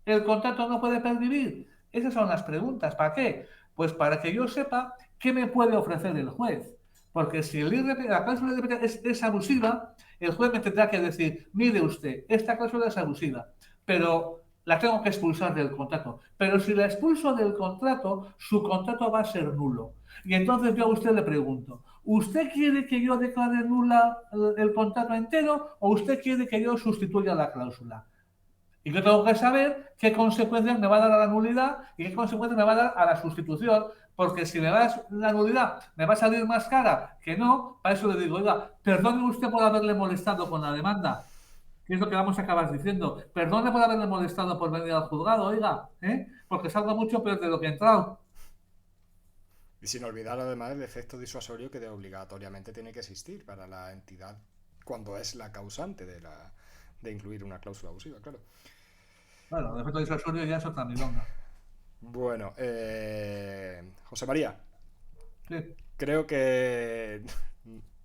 el contrato no puede pervivir. Esas son las preguntas. ¿Para qué? Pues para que yo sepa qué me puede ofrecer el juez. Porque si la cláusula de IRPH es abusiva, el juez me tendrá que decir, mire usted, esta cláusula es abusiva, pero la tengo que expulsar del contrato. Pero si la expulso del contrato, su contrato va a ser nulo. Y entonces yo a usted le pregunto, ¿usted quiere que yo declare nula el contrato entero o usted quiere que yo sustituya la cláusula? Y yo tengo que saber qué consecuencias me va a dar a la nulidad y qué consecuencias me va a dar a la sustitución, porque si me va a dar la nulidad, me va a salir más cara que no. Para eso le digo, oiga, perdone usted por haberle molestado con la demanda, que es lo que vamos a acabar diciendo. Perdone por haberle molestado por venir al juzgado, oiga, porque salgo mucho peor de lo que he entrado. Y sin olvidar además el efecto disuasorio que obligatoriamente tiene que existir para la entidad cuando es la causante de incluir una cláusula abusiva, claro. Bueno, el efecto disuasorio ya es otra milonga. Bueno, José María, Sí. creo que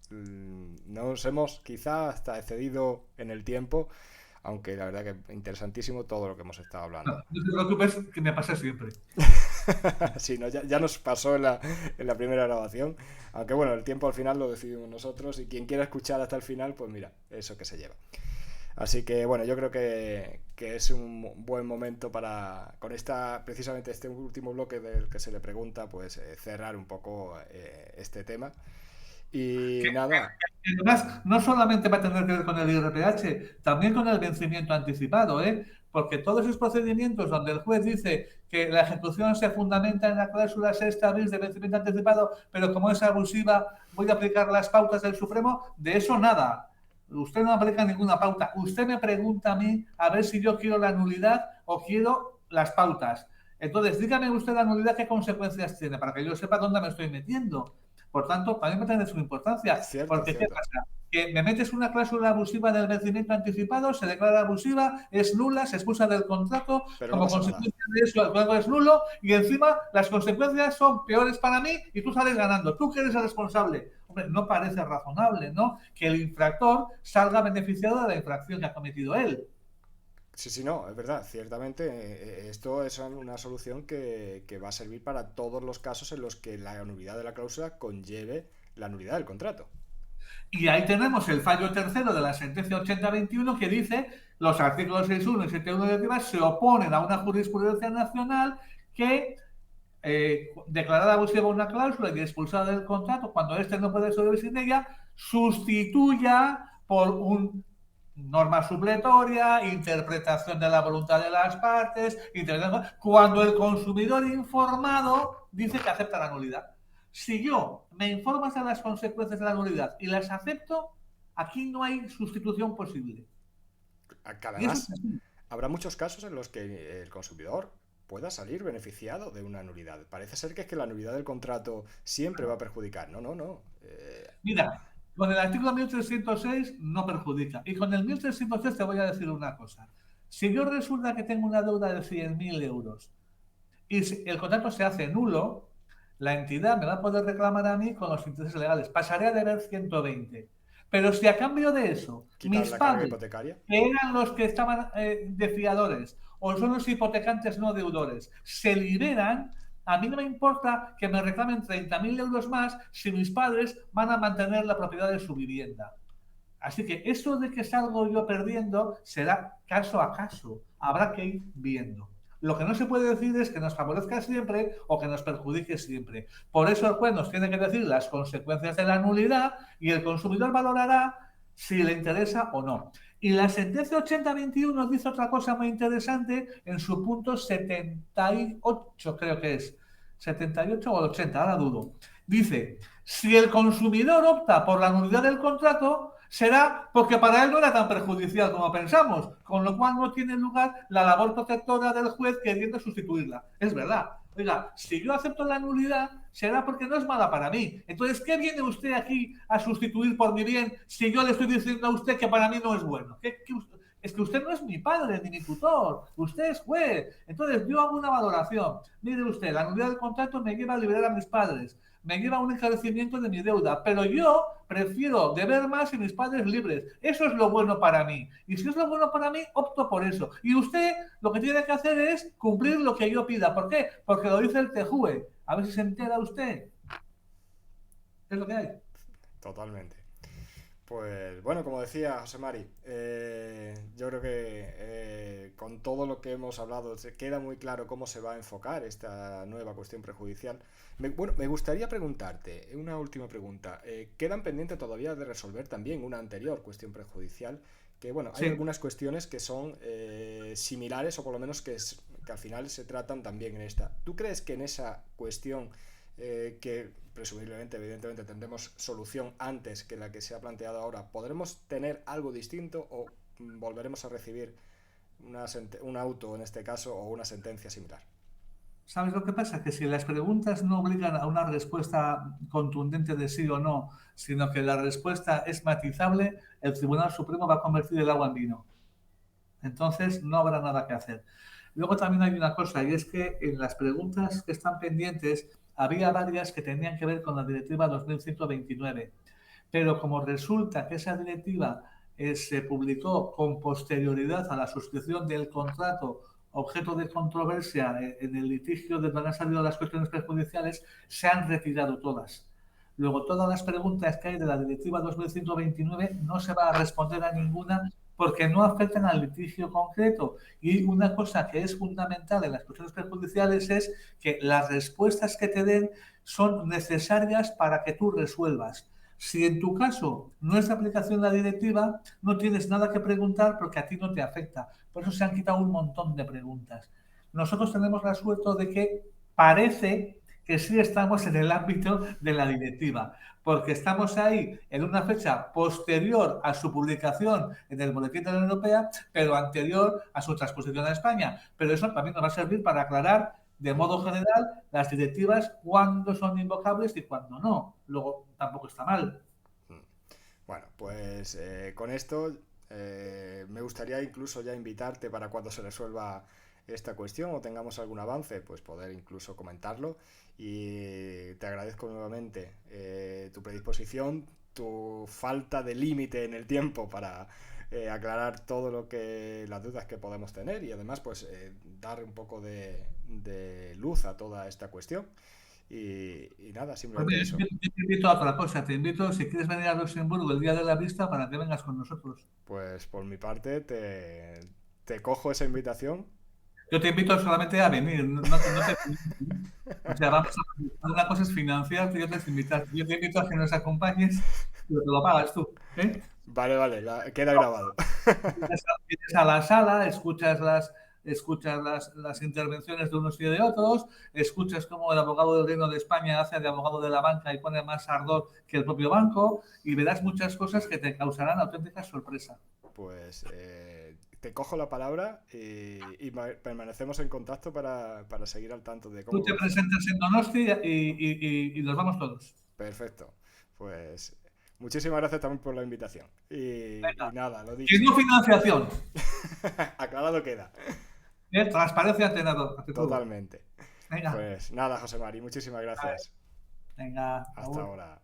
nos hemos quizá hasta excedido en el tiempo, aunque la verdad que interesantísimo todo lo que hemos estado hablando. No te preocupes, que me pasa siempre. Sí, no, ya nos pasó en la primera grabación, aunque bueno, el tiempo al final lo decidimos nosotros y quien quiera escuchar hasta el final, pues mira, eso que se lleva. Así que bueno, yo creo que es un buen momento para, con precisamente este último bloque del que se le pregunta, pues cerrar un poco este tema. Y nada. Además, no solamente va a tener que ver con el IRPH, también con el vencimiento anticipado, porque todos esos procedimientos donde el juez dice que la ejecución se fundamenta en la cláusula sexta bis de vencimiento anticipado, pero como es abusiva, voy a aplicar las pautas del Supremo, de eso nada. Usted no aplica ninguna pauta. Usted me pregunta a mí a ver si yo quiero la nulidad o quiero las pautas. Entonces, dígame usted la nulidad, qué consecuencias tiene, para que yo sepa dónde me estoy metiendo. Por tanto, también va a tener su importancia. Cierto, porque cierto. ¿qué pasa? que me metes una cláusula abusiva del vencimiento anticipado, se declara abusiva, es nula, se expulsa del contrato, Pero como no pasa nada. consecuencia de eso el juego es nulo y encima las consecuencias son peores para mí y tú sales ganando. Tú que eres el responsable. Hombre, no parece razonable, ¿no?, que el infractor salga beneficiado de la infracción que ha cometido él. Sí, sí, no, es verdad. Ciertamente, esto es una solución que va a servir para todos los casos en los que la nulidad de la cláusula conlleve la nulidad del contrato. Y ahí tenemos el fallo tercero de la sentencia 8021 que dice los artículos 6.1 y 7.1 de la se oponen a una jurisprudencia nacional que declarada abusiva una cláusula y expulsada del contrato cuando éste no puede sobrevivir sin ella, sustituya por un norma supletoria, interpretación de la voluntad de las partes, cuando el consumidor informado dice que acepta la nulidad. Si yo me informas de las consecuencias de la nulidad y las acepto, aquí no hay sustitución posible. Que Y eso es además, así. habrá muchos casos en los que el consumidor pueda salir beneficiado de una nulidad. Parece ser que es que la nulidad del contrato siempre va a perjudicar. No, no, no. Mira, con el artículo 1306 no perjudica. Y con el 1306 te voy a decir una cosa. Si yo resulta que tengo una deuda de 100.000 euros y si el contrato se hace nulo, la entidad me va a poder reclamar a mí con los intereses legales. Pasaré a deber 120. Pero si a cambio de eso, Quitan mis la carga padres, hipotecaria. que eran los que estaban de fiadores, o son los hipotecantes no deudores, se liberan, a mí no me importa que me reclamen 30.000 euros más si mis padres van a mantener la propiedad de su vivienda. Así que eso de que salgo yo perdiendo será caso a caso. Habrá que ir viendo. Lo que no se puede decir es que nos favorezca siempre o que nos perjudique siempre. Por eso el juez nos tiene que decir las consecuencias de la nulidad y el consumidor valorará si le interesa o no. Y la sentencia 8021 dice otra cosa muy interesante en su punto 78, creo que es. 78 o 80, ahora dudo. Dice, si el consumidor opta por la nulidad del contrato, será porque para él no era tan perjudicial como pensamos, con lo cual no tiene lugar la labor protectora del juez queriendo sustituirla. Es verdad. Oiga, si yo acepto la nulidad, será porque no es mala para mí. Entonces, ¿qué viene usted aquí a sustituir por mi bien si yo le estoy diciendo a usted que para mí no es bueno? Es que usted no es mi padre ni mi tutor, usted es juez. Entonces, yo hago una valoración. Mire usted, la nulidad del contrato me lleva a liberar a mis padres, me lleva a un encarecimiento de mi deuda, pero yo prefiero deber más y mis padres libres. Eso es lo bueno para mí. Y si es lo bueno para mí, opto por eso. Y usted lo que tiene que hacer es cumplir lo que yo pida. ¿Por qué? Porque lo dice el TJUE. A ver si se entera usted. Es lo que hay. Totalmente. Pues bueno, como decía José Mari, yo creo que con todo lo que hemos hablado se queda muy claro cómo se va a enfocar esta nueva cuestión prejudicial. Bueno, me gustaría preguntarte, una última pregunta. Quedan pendientes todavía de resolver también una anterior cuestión prejudicial, que bueno, hay Sí. algunas cuestiones que son similares o por lo menos que al final se tratan también en esta. ¿Tú crees que en esa cuestión que presumiblemente, evidentemente, tendremos solución antes que la que se ha planteado ahora, ¿podremos tener algo distinto o volveremos a recibir un auto en este caso o una sentencia similar? ¿Sabes lo que pasa? Que si las preguntas no obligan a una respuesta contundente de sí o no, sino que la respuesta es matizable, el Tribunal Supremo va a convertir el agua en vino. Entonces no habrá nada que hacer. Luego también hay una cosa, y es que en las preguntas que están pendientes había varias que tenían que ver con la Directiva 2129, pero como resulta que esa directiva se publicó con posterioridad a la suscripción del contrato objeto de controversia en el litigio de donde han salido las cuestiones perjudiciales, se han retirado todas. Luego, todas las preguntas que hay de la Directiva 2129 no se va a responder a ninguna porque no afectan al litigio concreto. Y una cosa que es fundamental en las cuestiones perjudiciales es que las respuestas que te den son necesarias para que tú resuelvas. Si en tu caso no es de aplicación la directiva, no tienes nada que preguntar porque a ti no te afecta. Por eso se han quitado un montón de preguntas. Nosotros tenemos la suerte de que parece que sí estamos en el ámbito de la directiva, porque estamos ahí en una fecha posterior a su publicación en el Boletín de la Unión Europea, pero anterior a su transposición a España. Pero eso también nos va a servir para aclarar de modo general las directivas cuándo son invocables y cuándo no. Luego tampoco está mal. Bueno, pues con esto me gustaría incluso ya invitarte para cuando se resuelva esta cuestión o tengamos algún avance, pues poder incluso comentarlo. Y te agradezco nuevamente tu predisposición, tu falta de límite en el tiempo para aclarar todo lo que las dudas que podemos tener y además pues dar un poco de luz a toda esta cuestión. Y nada, Pues simplemente mira, eso. yo te invito a otra cosa, te invito, si quieres venir a Luxemburgo el día de la vista, para que vengas con nosotros. Pues por mi parte te cojo esa invitación. Yo te invito solamente a venir, no te. O sea, una cosa es financiarte y otra es invitarte. Yo te invito a que nos acompañes, pero te lo pagas tú, ¿eh? Vale, vale, queda grabado. Vienes a la sala, escuchas las intervenciones de unos y de otros, escuchas cómo el abogado del Reino de España hace de abogado de la banca y pone más ardor que el propio banco, y verás muchas cosas que te causarán auténtica sorpresa. Pues te cojo la palabra y permanecemos en contacto para seguir al tanto de Tú cómo te evoluciona. presentas en Donosti y nos vamos todos. Perfecto. Pues muchísimas gracias también por la invitación. Y Venga. nada, lo Que dicho. no financiación, Aclarado queda. transparencia ante todo. Totalmente. Venga, Pues nada, José Mari, muchísimas gracias. venga, Hasta Raúl. ahora.